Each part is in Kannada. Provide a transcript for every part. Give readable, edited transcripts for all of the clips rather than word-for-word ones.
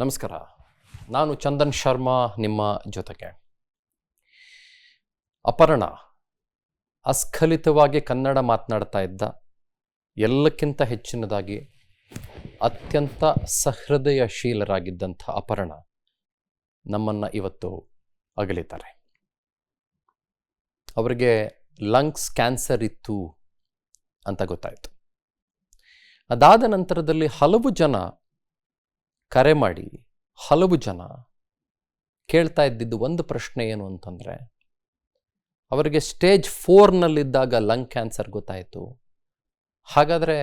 ನಮಸ್ಕಾರ. ನಾನು ಚಂದನ್ ಶರ್ಮಾ ನಿಮ್ಮ ಜೊತೆಗೆ. ಅಪರ್ಣ ಅಸ್ಖಲಿತವಾಗಿ ಕನ್ನಡ ಮಾತನಾಡ್ತಾ ಇದ್ದ, ಎಲ್ಲಕ್ಕಿಂತ ಹೆಚ್ಚಿನದಾಗಿ ಅತ್ಯಂತ ಸಹೃದಯಶೀಲರಾಗಿದ್ದಂಥ ಅಪರ್ಣ ನಮ್ಮನ್ನು ಇವತ್ತು ಅಗಲಿದ್ದಾರೆ. ಅವರಿಗೆ ಲಂಗ್ಸ್ ಕ್ಯಾನ್ಸರ್ ಇತ್ತು ಅಂತ ಗೊತ್ತಾಯಿತು. ಅದಾದ ನಂತರದಲ್ಲಿ ಹಲವು ಜನ ಕರೆ ಮಾಡಿ ಹಲವು ಜನ ಕೇಳ್ತಾ ಇದ್ದಿದ್ದು ಒಂದು ಪ್ರಶ್ನೆ ಏನು ಅಂತಂದರೆ, ಅವರಿಗೆ ಸ್ಟೇಜ್ 4ನಲ್ಲಿದ್ದಾಗ ಲಂಗ್ ಕ್ಯಾನ್ಸರ್ ಗೊತ್ತಾಯಿತು. ಹಾಗಾದರೆ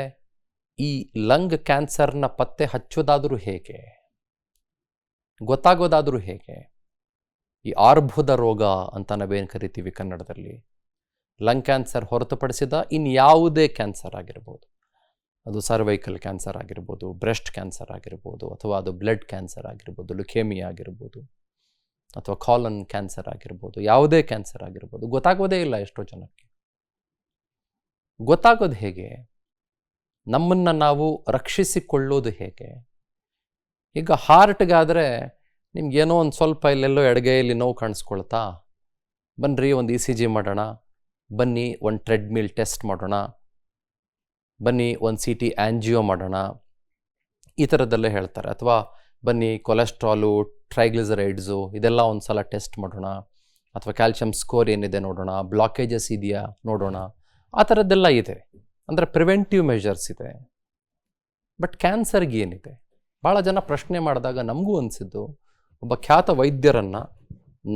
ಈ ಲಂಗ್ ಕ್ಯಾನ್ಸರ್ನ ಪತ್ತೆ ಹಚ್ಚೋದಾದರೂ ಹೇಗೆ, ಗೊತ್ತಾಗೋದಾದರೂ ಹೇಗೆ? ಈ ಆರ್ಬುದ ರೋಗ ಅಂತ ನಾವೇನು ಕರಿತೀವಿ ಕನ್ನಡದಲ್ಲಿ, ಲಂಗ್ ಕ್ಯಾನ್ಸರ್ ಹೊರತುಪಡಿಸಿದ ಇನ್ಯಾವುದೇ ಕ್ಯಾನ್ಸರ್ ಆಗಿರ್ಬೋದು, ಅದು ಸರ್ವೈಕಲ್ ಕ್ಯಾನ್ಸರ್ ಆಗಿರ್ಬೋದು, ಬ್ರೆಸ್ಟ್ ಕ್ಯಾನ್ಸರ್ ಆಗಿರ್ಬೋದು, ಅಥವಾ ಅದು ಬ್ಲಡ್ ಕ್ಯಾನ್ಸರ್ ಆಗಿರ್ಬೋದು, ಲುಕೇಮಿಯಾ ಆಗಿರ್ಬೋದು, ಅಥವಾ ಕಾಲನ್ ಕ್ಯಾನ್ಸರ್ ಆಗಿರ್ಬೋದು, ಯಾವುದೇ ಕ್ಯಾನ್ಸರ್ ಆಗಿರ್ಬೋದು, ಗೊತ್ತಾಗೋದೇ ಇಲ್ಲ ಎಷ್ಟೋ ಜನಕ್ಕೆ. ಗೊತ್ತಾಗೋದು ಹೇಗೆ? ನಮ್ಮನ್ನು ನಾವು ರಕ್ಷಿಸಿಕೊಳ್ಳೋದು ಹೇಗೆ? ಈಗ ಹಾರ್ಟ್ಗಾದರೆ ನಿಮ್ಗೇನೋ ಒಂದು ಸ್ವಲ್ಪ ಇಲ್ಲೆಲ್ಲೋ ಎಡಗೈಯಲ್ಲಿ ನೋವು ಕಾಣಿಸ್ಕೊಳ್ತಾ, ಬನ್ನಿರಿ ಒಂದು ECG ಮಾಡೋಣ, ಬನ್ನಿ ಒಂದು ಟ್ರೆಡ್ಮಿಲ್ ಟೆಸ್ಟ್ ಮಾಡೋಣ, ಬನ್ನಿ ಒಂದು CT ಆ್ಯಂಜಿಯೋ ಮಾಡೋಣ, ಈ ಥರದ್ದೆಲ್ಲ ಹೇಳ್ತಾರೆ. ಅಥವಾ ಬನ್ನಿ ಕೊಲೆಸ್ಟ್ರಾಲು, ಟ್ರೈಗ್ಲಿಸರೈಡ್ಸು ಇದೆಲ್ಲ ಒಂದು ಸಲ ಟೆಸ್ಟ್ ಮಾಡೋಣ, ಅಥವಾ ಕ್ಯಾಲ್ಶಿಯಂ ಸ್ಕೋರ್ ಏನಿದೆ ನೋಡೋಣ, ಬ್ಲಾಕೇಜಸ್ ಇದೆಯಾ ನೋಡೋಣ, ಆ ಥರದ್ದೆಲ್ಲ ಇದೆ. ಅಂದರೆ ಪ್ರಿವೆಂಟಿವ್ ಮೆಷರ್ಸ್ ಇದೆ. ಬಟ್ ಕ್ಯಾನ್ಸರ್ಗೆ ಏನಿದೆ? ಭಾಳ ಜನ ಪ್ರಶ್ನೆ ಮಾಡಿದಾಗ ನಮಗೂ ಅನಿಸಿದ್ದು, ಒಬ್ಬ ಖ್ಯಾತ ವೈದ್ಯರನ್ನು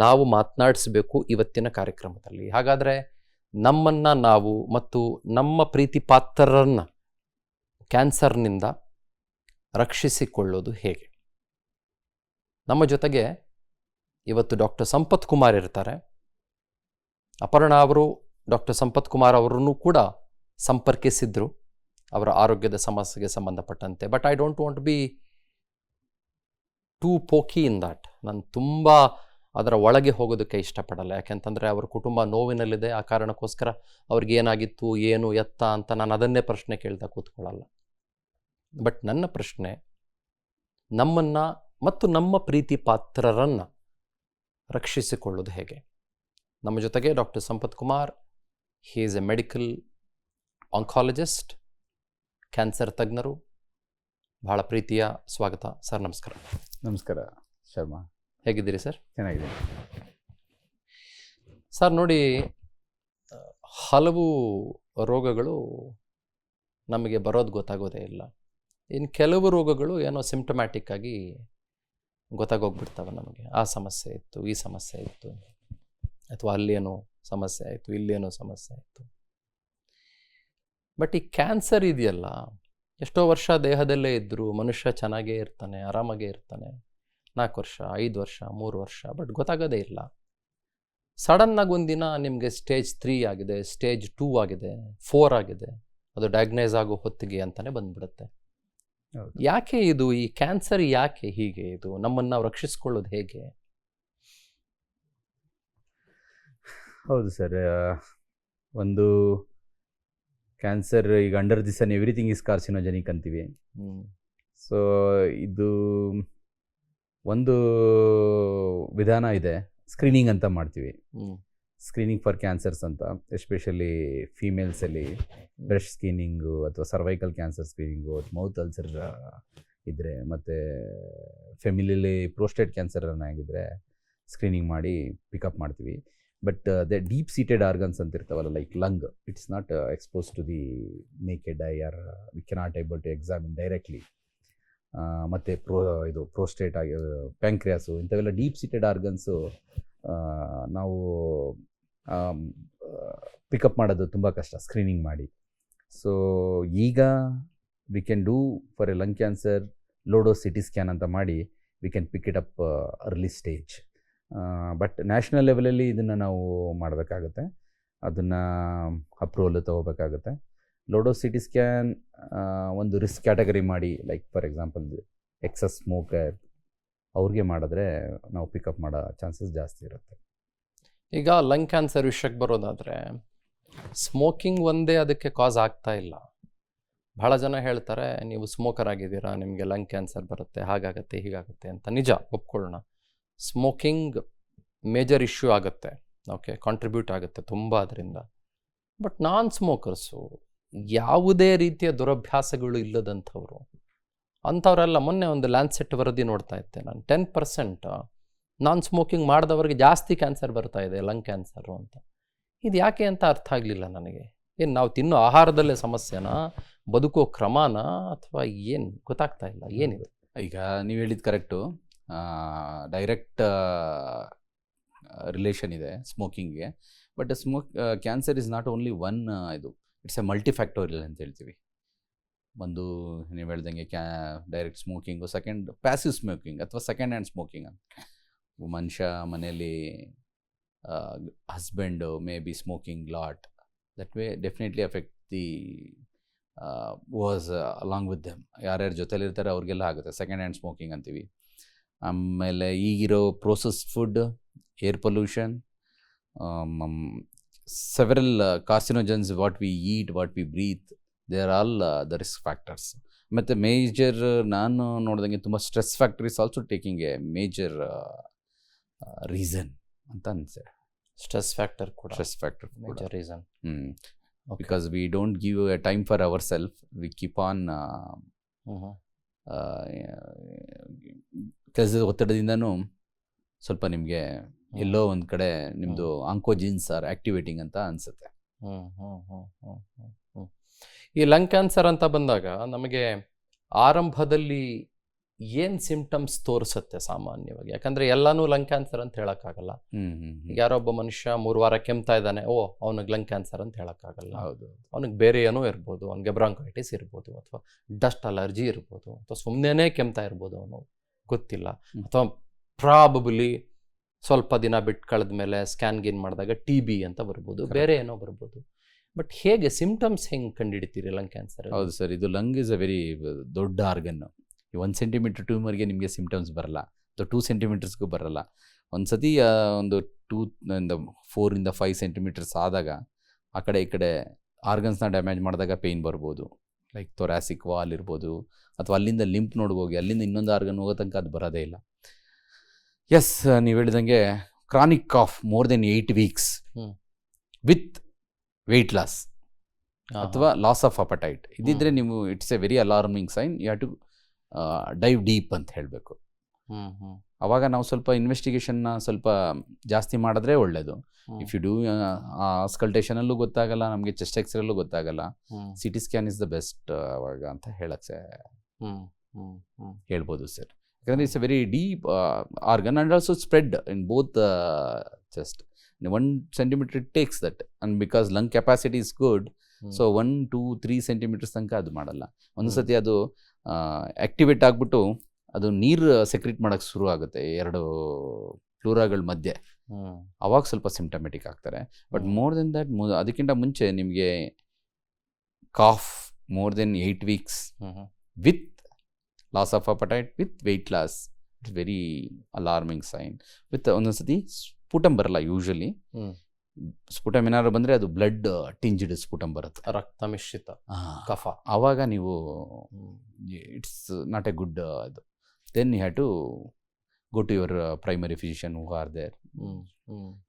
ನಾವು ಮಾತನಾಡಿಸಬೇಕು ಇವತ್ತಿನ ಕಾರ್ಯಕ್ರಮದಲ್ಲಿ. ಹಾಗಾದರೆ ನಮ್ಮನ್ನು ನಾವು ಮತ್ತು ನಮ್ಮ ಪ್ರೀತಿ ಪಾತ್ರರನ್ನು ಕ್ಯಾನ್ಸರ್ನಿಂದ ರಕ್ಷಿಸಿಕೊಳ್ಳೋದು ಹೇಗೆ? ನಮ್ಮ ಜೊತೆಗೆ ಇವತ್ತು ಡಾಕ್ಟರ್ ಸಂಪತ್ ಕುಮಾರ್ ಇರ್ತಾರೆ. ಅಪರ್ಣ ಅವರು ಡಾಕ್ಟರ್ ಸಂಪತ್ ಕುಮಾರ್ ಅವರನ್ನು ಕೂಡ ಸಂಪರ್ಕಿಸಿದ್ರು ಅವರ ಆರೋಗ್ಯದ ಸಮಸ್ಯೆಗೆ ಸಂಬಂಧಪಟ್ಟಂತೆ. But I don't want B two ಪೋಕಿ in that. ನಾನು ತುಂಬ ಅದರ ಒಳಗೆ ಹೋಗೋದಕ್ಕೆ ಇಷ್ಟಪಡಲ್ಲ. ಯಾಕೆಂತಂದರೆ ಅವ್ರ ಕುಟುಂಬ ನೋವಿನಲ್ಲಿದೆ. ಆ ಕಾರಣಕ್ಕೋಸ್ಕರ ಅವ್ರಿಗೆ ಏನಾಗಿತ್ತು, ಏನು ಎತ್ತ ಅಂತ ನಾನು ಅದನ್ನೇ ಪ್ರಶ್ನೆ ಕೇಳ್ತಾ ಕೂತ್ಕೊಳ್ಳಲ್ಲ. ಬಟ್ ನನ್ನ ಪ್ರಶ್ನೆ, ನಮ್ಮನ್ನು ಮತ್ತು ನಮ್ಮ ಪ್ರೀತಿ ಪಾತ್ರರನ್ನು ರಕ್ಷಿಸಿಕೊಳ್ಳೋದು ಹೇಗೆ? ನಮ್ಮ ಜೊತೆಗೆ doctor Sampath Kumar, he is A medical oncologist, cancer ತಜ್ಞರು. ಬಹಳ ಪ್ರೀತಿಯ ಸ್ವಾಗತ ಸರ್. ನಮಸ್ಕಾರ. ನಮಸ್ಕಾರ ಶರ್ಮಾ, ಹೇಗಿದ್ದೀರಿ ಸರ್? ಚೆನ್ನಾಗಿದೆ ಸರ್. ನೋಡಿ, ಹಲವು ರೋಗಗಳು ನಮಗೆ ಬರೋದು ಗೊತ್ತಾಗೋದೇ ಇಲ್ಲ. ಇನ್ನು ಕೆಲವು ರೋಗಗಳು ಏನೋ ಸಿಂಪ್ಟಮ್ಯಾಟಿಕ್ ಆಗಿ ಗೊತ್ತಾಗೋಗ್ಬಿಡ್ತವೆ ನಮಗೆ. ಆ ಸಮಸ್ಯೆ ಇತ್ತು, ಈ ಸಮಸ್ಯೆ ಇತ್ತು, ಅಥವಾ ಅಲ್ಲೇನೋ ಸಮಸ್ಯೆ ಆಯಿತು, ಇಲ್ಲೇನೋ ಸಮಸ್ಯೆ ಆಯಿತು. ಬಟ್ ಈ ಕ್ಯಾನ್ಸರ್ ಇದೆಯಲ್ಲ, ಎಷ್ಟೋ ವರ್ಷ ದೇಹದಲ್ಲೇ ಇದ್ದರೂ ಮನುಷ್ಯ ಚೆನ್ನಾಗೇ ಇರ್ತಾನೆ, ಆರಾಮಾಗೇ ಇರ್ತಾನೆ. 4 ವರ್ಷ, 5 ವರ್ಷ, 3 ವರ್ಷ, ಬಟ್ ಗೊತ್ತಾಗೋದೇ ಇಲ್ಲ. ಸಡನ್ನಾಗಿ ಒಂದಿನ ನಿಮಗೆ ಸ್ಟೇಜ್ 3 ಆಗಿದೆ, ಸ್ಟೇಜ್ 2 ಆಗಿದೆ, 4 ಆಗಿದೆ, ಅದು ಡಯಾಗ್ನೈಸ್ ಆಗೋ ಹೊತ್ತಿಗೆ ಅಂತಲೇ ಬಂದ್ಬಿಡುತ್ತೆ. ಯಾಕೆ ಇದು? ಈ ಕ್ಯಾನ್ಸರ್ ಯಾಕೆ ಹೀಗೆ? ಇದು ನಮ್ಮನ್ನು ನಾವು ರಕ್ಷಿಸ್ಕೊಳ್ಳೋದು ಹೇಗೆ? ಹೌದು ಸರ್. ಒಂದು ಕ್ಯಾನ್ಸರ್, ಈಗ under the sun everything is carcinogenic ಅಂತೀವಿ. ಸೊ ಇದು ಒಂದು ವಿಧಾನ ಇದೆ, ಸ್ಕ್ರೀನಿಂಗ್ ಅಂತ ಮಾಡ್ತೀವಿ. ಸ್ಕ್ರೀನಿಂಗ್ ಫಾರ್ ಕ್ಯಾನ್ಸರ್ಸ್ ಅಂತ, ಎಸ್ಪೆಷಲಿ ಫೀಮೇಲ್ಸಲ್ಲಿ ಬ್ರೆಸ್ಟ್ ಸ್ಕ್ರೀನಿಂಗು, ಅಥವಾ cervical cancer screening, mouth ulcer ಇದ್ದರೆ, ಮತ್ತು ಫೆಮಿಲಿಲಿ ಪ್ರೋಸ್ಟೇಟ್ ಕ್ಯಾನ್ಸರ್ ಆಗಿದ್ದರೆ ಸ್ಕ್ರೀನಿಂಗ್ ಮಾಡಿ ಪಿಕಪ್ ಮಾಡ್ತೀವಿ. But the deep seated organs ಅಂತ ಇರ್ತಾವಲ್ಲ, like lung, it's not expose to the naked eye, or we cannot able to examine directly. ಮತ್ತು ಇದು ಪ್ರೋಸ್ಟೇಟ್ ಆಗಿ, ಪ್ಯಾಂಕ್ರಿಯಾಸು, ಇಂಥವೆಲ್ಲ ಡೀಪ್ ಸೀಟೆಡ್ ಆರ್ಗನ್ಸು ನಾವು ಪಿಕಪ್ ಮಾಡೋದು ತುಂಬ ಕಷ್ಟ ಸ್ಕ್ರೀನಿಂಗ್ ಮಾಡಿ. ಸೊ ಈಗ we can do for a lung cancer low dose CT scan ಅಂತ ಮಾಡಿ we can pick it up early stage. But national ಲೆವೆಲಲ್ಲಿ ಇದನ್ನು ನಾವು ಮಾಡಬೇಕಾಗುತ್ತೆ, ಅದನ್ನು ಅಪ್ರೂವಲ್ ತೊಗೋಬೇಕಾಗುತ್ತೆ. ಲೋಡೋ CT ಸ್ಕ್ಯಾನ್ ಒಂದು ರಿಸ್ಕ್ ಕ್ಯಾಟಗರಿ ಮಾಡಿ, like for example excess smoker, ಅವ್ರಿಗೆ ಮಾಡಿದ್ರೆ ನಾವು ಪಿಕಪ್ ಮಾಡೋ ಚಾನ್ಸಸ್ ಜಾಸ್ತಿ ಇರುತ್ತೆ. ಈಗ ಲಂಗ್ ಕ್ಯಾನ್ಸರ್ ವಿಷಯಕ್ಕೆ ಬರೋದಾದರೆ, ಸ್ಮೋಕಿಂಗ್ ಒಂದೇ ಅದಕ್ಕೆ ಕಾಸ್ ಆಗ್ತಾ ಇಲ್ಲ. ಭಾಳ ಜನ ಹೇಳ್ತಾರೆ ನೀವು ಸ್ಮೋಕರ್ ಆಗಿದ್ದೀರಾ, ನಿಮಗೆ ಲಂಗ್ ಕ್ಯಾನ್ಸರ್ ಬರುತ್ತೆ, ಹಾಗಾಗತ್ತೆ ಹೀಗಾಗುತ್ತೆ ಅಂತ. ನಿಜ, ಒಪ್ಕೊಳ್ಳೋಣ. ಸ್ಮೋಕಿಂಗ್ ಮೇಜರ್ ಇಶ್ಯೂ ಆಗುತ್ತೆ, ಓಕೆ, ಕಾಂಟ್ರಿಬ್ಯೂಟ್ ಆಗುತ್ತೆ ತುಂಬ ಅದರಿಂದ. ಬಟ್ ನಾನ್ ಸ್ಮೋಕರ್ಸು, ಯಾವುದೇ ರೀತಿಯ ದುರಭ್ಯಾಸಗಳು ಇಲ್ಲದಂಥವ್ರು, ಅಂಥವರೆಲ್ಲ, ಮೊನ್ನೆ ಒಂದು ಲ್ಯಾನ್ಸೆಟ್ ವರದಿ ನೋಡ್ತಾ ಇದ್ದೆ ನಾನು, 10% ನಾನ್ ಸ್ಮೋಕಿಂಗ್ ಮಾಡಿದವರಿಗೆ ಜಾಸ್ತಿ ಕ್ಯಾನ್ಸರ್ ಬರ್ತಾ ಇದೆ, ಲಂಗ್ ಕ್ಯಾನ್ಸರು ಅಂತ. ಇದು ಯಾಕೆ ಅಂತ ಅರ್ಥ ಆಗಲಿಲ್ಲ ನನಗೆ. ಏನು ನಾವು ತಿನ್ನೋ ಆಹಾರದಲ್ಲೇ ಸಮಸ್ಯೆನಾ, ಬದುಕೋ ಕ್ರಮನಾ, ಅಥವಾ ಏನು ಗೊತ್ತಾಗ್ತಾ ಇಲ್ಲ, ಏನಿದೆ? ಈಗ ನೀವು ಹೇಳಿದ್ದು ಕರೆಕ್ಟು. ಡೈರೆಕ್ಟ್ ರಿಲೇಷನ್ ಇದೆ ಸ್ಮೋಕಿಂಗ್ಗೆ. But cancer is not only one, ಇದು ಇಟ್ಸ್ ಎ ಮಲ್ಟಿಫ್ಯಾಕ್ಟೋರಿಯಲ್ ಅಂತ ಹೇಳ್ತೀವಿ. ಒಂದು ನೀವು ಹೇಳ್ದಂಗೆ direct smoking, second passive smoking ಅಥವಾ ಸೆಕೆಂಡ್ ಹ್ಯಾಂಡ್ ಸ್ಮೋಕಿಂಗ್ ಅಂತ. ಮನುಷ್ಯ ಮನೆಯಲ್ಲಿ husband may be smoking lot, that way definitely affect the was along with them. ಯಾರ್ಯಾರು ಜೊತೆಲಿರ್ತಾರೆ ಅವ್ರಿಗೆಲ್ಲ ಆಗುತ್ತೆ, ಸೆಕೆಂಡ್ ಹ್ಯಾಂಡ್ ಸ್ಮೋಕಿಂಗ್ ಅಂತೀವಿ. ಆಮೇಲೆ ಈಗಿರೋ process food, air pollution, several carcinogens, what we eat, what we breathe, they are all the risk factors. ಮತ್ತು ಮೇಜರ್ ನಾನು ನೋಡಿದಂಗೆ ತುಂಬ stress factor is also taking a major reason ಅಂತ ಅನ್ಸುತ್ತೆ. ಸ್ಟ್ರೆಸ್ ಫ್ಯಾಕ್ಟರ್ ಕೂಡ, stress factor major reason. Because we don't give a time for our self, we keep on ಕೆಲಸದ ಒತ್ತಡದಿಂದನೂ ಸ್ವಲ್ಪ ನಿಮಗೆ ಎಲ್ಲೋ ಒಂದು ಕಡೆ ನಿಮ್ಮದು ಆಂಕೋಜಿನ್ಸ್ ಆರ್ ಆಕ್ಟಿವೇಟಿಂಗ್ ಅಂತ ಅನಿಸುತ್ತೆ. ಈ ಲಂಗ್ ಕ್ಯಾನ್ಸರ್ ಅಂತ ಬಂದಾಗ ನಮಗೆ ಆರಂಭದಲ್ಲಿ ಏನು ಸಿಂಪ್ಟಮ್ಸ್ ತೋರಿಸುತ್ತೆ ಸಾಮಾನ್ಯವಾಗಿ? ಯಾಕಂದರೆ ಎಲ್ಲನೂ ಲಂಗ್ ಕ್ಯಾನ್ಸರ್ ಅಂತ ಹೇಳೋಕ್ಕಾಗಲ್ಲ. ಯಾರೊಬ್ಬ ಮನುಷ್ಯ 3 ವಾರ ಕೆಮ್ತಾ ಇದ್ದಾನೆ, ಓ ಅವನಿಗೆ ಲಂಗ್ ಕ್ಯಾನ್ಸರ್ ಅಂತ ಹೇಳೋಕ್ಕಾಗಲ್ಲ. ಹೌದು, ಅವನಿಗೆ ಬೇರೆ ಏನೋ ಇರ್ಬೋದು, ಅವನಿಗೆ ಬ್ರಾಂಕೈಟಿಸ್ ಇರ್ಬೋದು, ಅಥವಾ ಡಸ್ಟ್ ಅಲರ್ಜಿ ಇರ್ಬೋದು, ಅಥವಾ ಸುಮ್ಮನೆ ಕೆಮ್ತಾ ಇರ್ಬೋದು, ಅವನು ಗೊತ್ತಿಲ್ಲ. ಅಥವಾ ಪ್ರಾಬಬಲಿ ಸ್ವಲ್ಪ ದಿನ ಬಿಟ್ಟು ಕಳೆದ ಮೇಲೆ ಸ್ಕ್ಯಾನ್ ಗೇನ್ ಮಾಡಿದಾಗ TB ಅಂತ ಬರ್ಬೋದು, ಬೇರೆ ಏನೋ ಬರ್ಬೋದು. ಬಟ್ ಹೇಗೆ ಸಿಂಪ್ಟಮ್ಸ್ ಹೆಂಗೆ ಕಂಡುಹಿಡಿತೀರಿ ಲಂಗ್ ಕ್ಯಾನ್ಸರ್? ಹೌದು ಸರ್, ಇದು ಲಂಗ್ ಇಸ್ ಅ ವೆರಿ ದೊಡ್ಡ ಆರ್ಗನ್ನು. 1 ಸೆಂಟಿಮೀಟರ್ ಟ್ಯೂಮರ್ಗೆ ನಿಮಗೆ ಸಿಂಪ್ಟಮ್ಸ್ ಬರಲ್ಲ, ಅಥವಾ 2 ಸೆಂಟಿಮೀಟರ್ಸ್ಗೂ ಬರಲ್ಲ. ಒಂದು ಸತಿ ಒಂದು 4 to 5 ಸೆಂಟಿಮೀಟರ್ಸ್ ಆದಾಗ ಆ ಕಡೆ ಈ ಕಡೆ ಆರ್ಗನ್ಸ್ನ ಡ್ಯಾಮೇಜ್ ಮಾಡಿದಾಗ ಪೇಯ್ನ್ ಬರ್ಬೋದು. ಲೈಕ್ ಥೊರಾಸಿಕ್ ವಾಲ್ ಇರ್ಬೋದು, ಅಥವಾ ಅಲ್ಲಿಂದ ಲಿಂಪ್ ನೋಡ್ಗೆ ಹೋಗಿ ಅಲ್ಲಿಂದ ಇನ್ನೊಂದು ಆರ್ಗನ್ ಹೋಗೋ ತನಕ ಅದು ಬರೋದೇ ಇಲ್ಲ. ಎಸ್, ನೀವು ಹೇಳಿದಂಗೆ chronic cough more than 8 weeks with weight loss ಅಥವಾ ಲಾಸ್ ಆಫ್ ಅಪಟೈಟ್ ಇದ್ದಿದ್ರೆ ನೀವು, it's a very alarming sign. You have to dive deep ಅಂತ ಹೇಳಬೇಕು. ಅವಾಗ ನಾವು ಸ್ವಲ್ಪ ಇನ್ವೆಸ್ಟಿಗೇಷನ್ನ ಸ್ವಲ್ಪ ಜಾಸ್ತಿ ಮಾಡಿದ್ರೆ ಒಳ್ಳೆಯದು. ಇಫ್ ಯು ಡೂ ಆಸ್ಕಲ್ಟೇಷನಲ್ಲೂ ಗೊತ್ತಾಗಲ್ಲ ನಮಗೆ, ಚೆಸ್ಟ್ ಎಕ್ಸ್ರೇಲ್ಲೂ ಗೊತ್ತಾಗಲ್ಲ, CT scan is the best ಅವಾಗ ಅಂತ ಹೇಳಕ್ಕೆ ಹೇಳ್ಬೋದು ಸರ್. ಯಾಕಂದರೆ it's a very deep organ and also spread in both chest. 1 centimeter it takes that, and because lung capacity is good, so 1, 2, 3 centimeters ತನಕ ಅದು ಮಾಡಲ್ಲ. ಒಂದು ಸತಿ ಅದು ಆಕ್ಟಿವೇಟ್ ಆಗಿಬಿಟ್ಟು ಅದು ನೀರು ಸೆಕ್ರೆಟ್ ಮಾಡೋಕ್ಕೆ ಶುರು ಆಗುತ್ತೆ 2 ಪ್ಲೂರಾಗಳ ಮಧ್ಯೆ, ಅವಾಗ ಸ್ವಲ್ಪ ಸಿಂಪ್ಟಮೆಟಿಕ್ ಆಗ್ತಾರೆ. ಬಟ್ ಮೋರ್ ದೆನ್ ದ್ಯಾಟ್, ಅದಕ್ಕಿಂತ ಮುಂಚೆ ನಿಮಗೆ cough more than 8 weeks with loss of appetite with weight loss, it's very alarming sign. With ಒಂದೊಂದು ಸತಿ ಸ್ಫುಟಮ್ ಬರಲ್ಲ. ಯೂಶಲಿ ಸ್ಫುಟಮ್ ಏನಾದ್ರು ಬಂದರೆ ಅದು ಬ್ಲಡ್ ಟಿಂಜ್ಡ್ ಸ್ಫುಟಮ್ ಬರುತ್ತೆ, ರಕ್ತ ಮಿಶ್ರಿತ ಕಫ. ಆವಾಗ ನೀವು ಇಟ್ಸ್ ನಾಟ್ ಎ ಗುಡ್ ಅದು. Then you have to go to your primary physician who are there,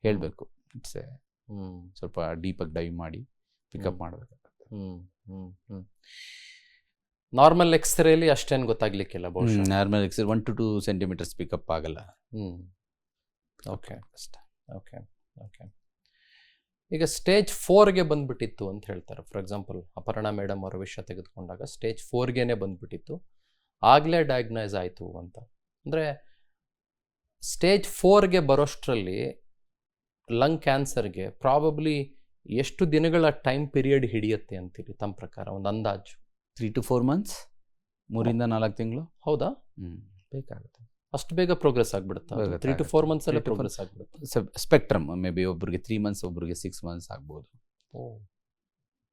ಹೇಳಬೇಕು. ಇಟ್ಸ್ ಎ ಸ್ವಲ್ಪ ಡೀಪಾಗಿ ಡೈವ್ ಮಾಡಿ ಪಿಕಪ್ ಮಾಡಬೇಕಾಗುತ್ತೆ. ನಾರ್ಮಲ್ ಎಕ್ಸ್ರೇಲಿ ಅಷ್ಟೇನು ಗೊತ್ತಾಗ್ಲಿಕ್ಕಿಲ್ಲ ಬಹುಶಃ. Normal x-ray 1 to 2 centimeters pick up ಆಗಲ್ಲ. Okay okay okay. ಈಗ ಸ್ಟೇಜ್ 4ಗೆ ಬಂದ್ಬಿಟ್ಟಿತ್ತು ಅಂತ ಹೇಳ್ತಾರೆ. ಫಾರ್ ಎಕ್ಸಾಂಪಲ್ ಅಪರ್ಣಾ ಮೇಡಮ್ ಅವರ ವಿಷಯ ತೆಗೆದುಕೊಂಡಾಗ ಸ್ಟೇಜ್ 4ಗೆ ಬಂದ್ಬಿಟ್ಟಿತ್ತು, ಆಗಲೇ ಡಯಾಗ್ನೈಸ್ ಆಯಿತು ಅಂತ. ಅಂದರೆ ಸ್ಟೇಜ್ 4ಗೆ ಬರೋಷ್ಟರಲ್ಲಿ ಲಂಗ್ ಕ್ಯಾನ್ಸರ್ಗೆ ಪ್ರಾಬಬ್ಲಿ ಎಷ್ಟು ದಿನಗಳ ಟೈಮ್ ಪೀರಿಯಡ್ ಹಿಡಿಯುತ್ತೆ ಅಂತೀರಿ ತಮ್ಮ ಪ್ರಕಾರ, ಒಂದು ಅಂದಾಜು? 3 to 4 months, 3 to 4 ತಿಂಗಳು. ಹೌದಾ? ಬೇಕಾಗುತ್ತೆ. ಅಷ್ಟು ಬೇಗ ಪ್ರೋಗ್ರೆಸ್ ಆಗ್ಬಿಡುತ್ತಾ? 3 to 4 months ಅಲ್ಲೇ ಪ್ರೋಗ್ರೆಸ್ ಆಗ್ಬಿಡುತ್ತೆ. ಸ್ಪೆಕ್ಟ್ರಮ್ ಮೇ ಬಿ ಒಬ್ಬರಿಗೆ 3 months, ಒಬ್ಬರಿಗೆ 6 months ಆಗ್ಬೋದು.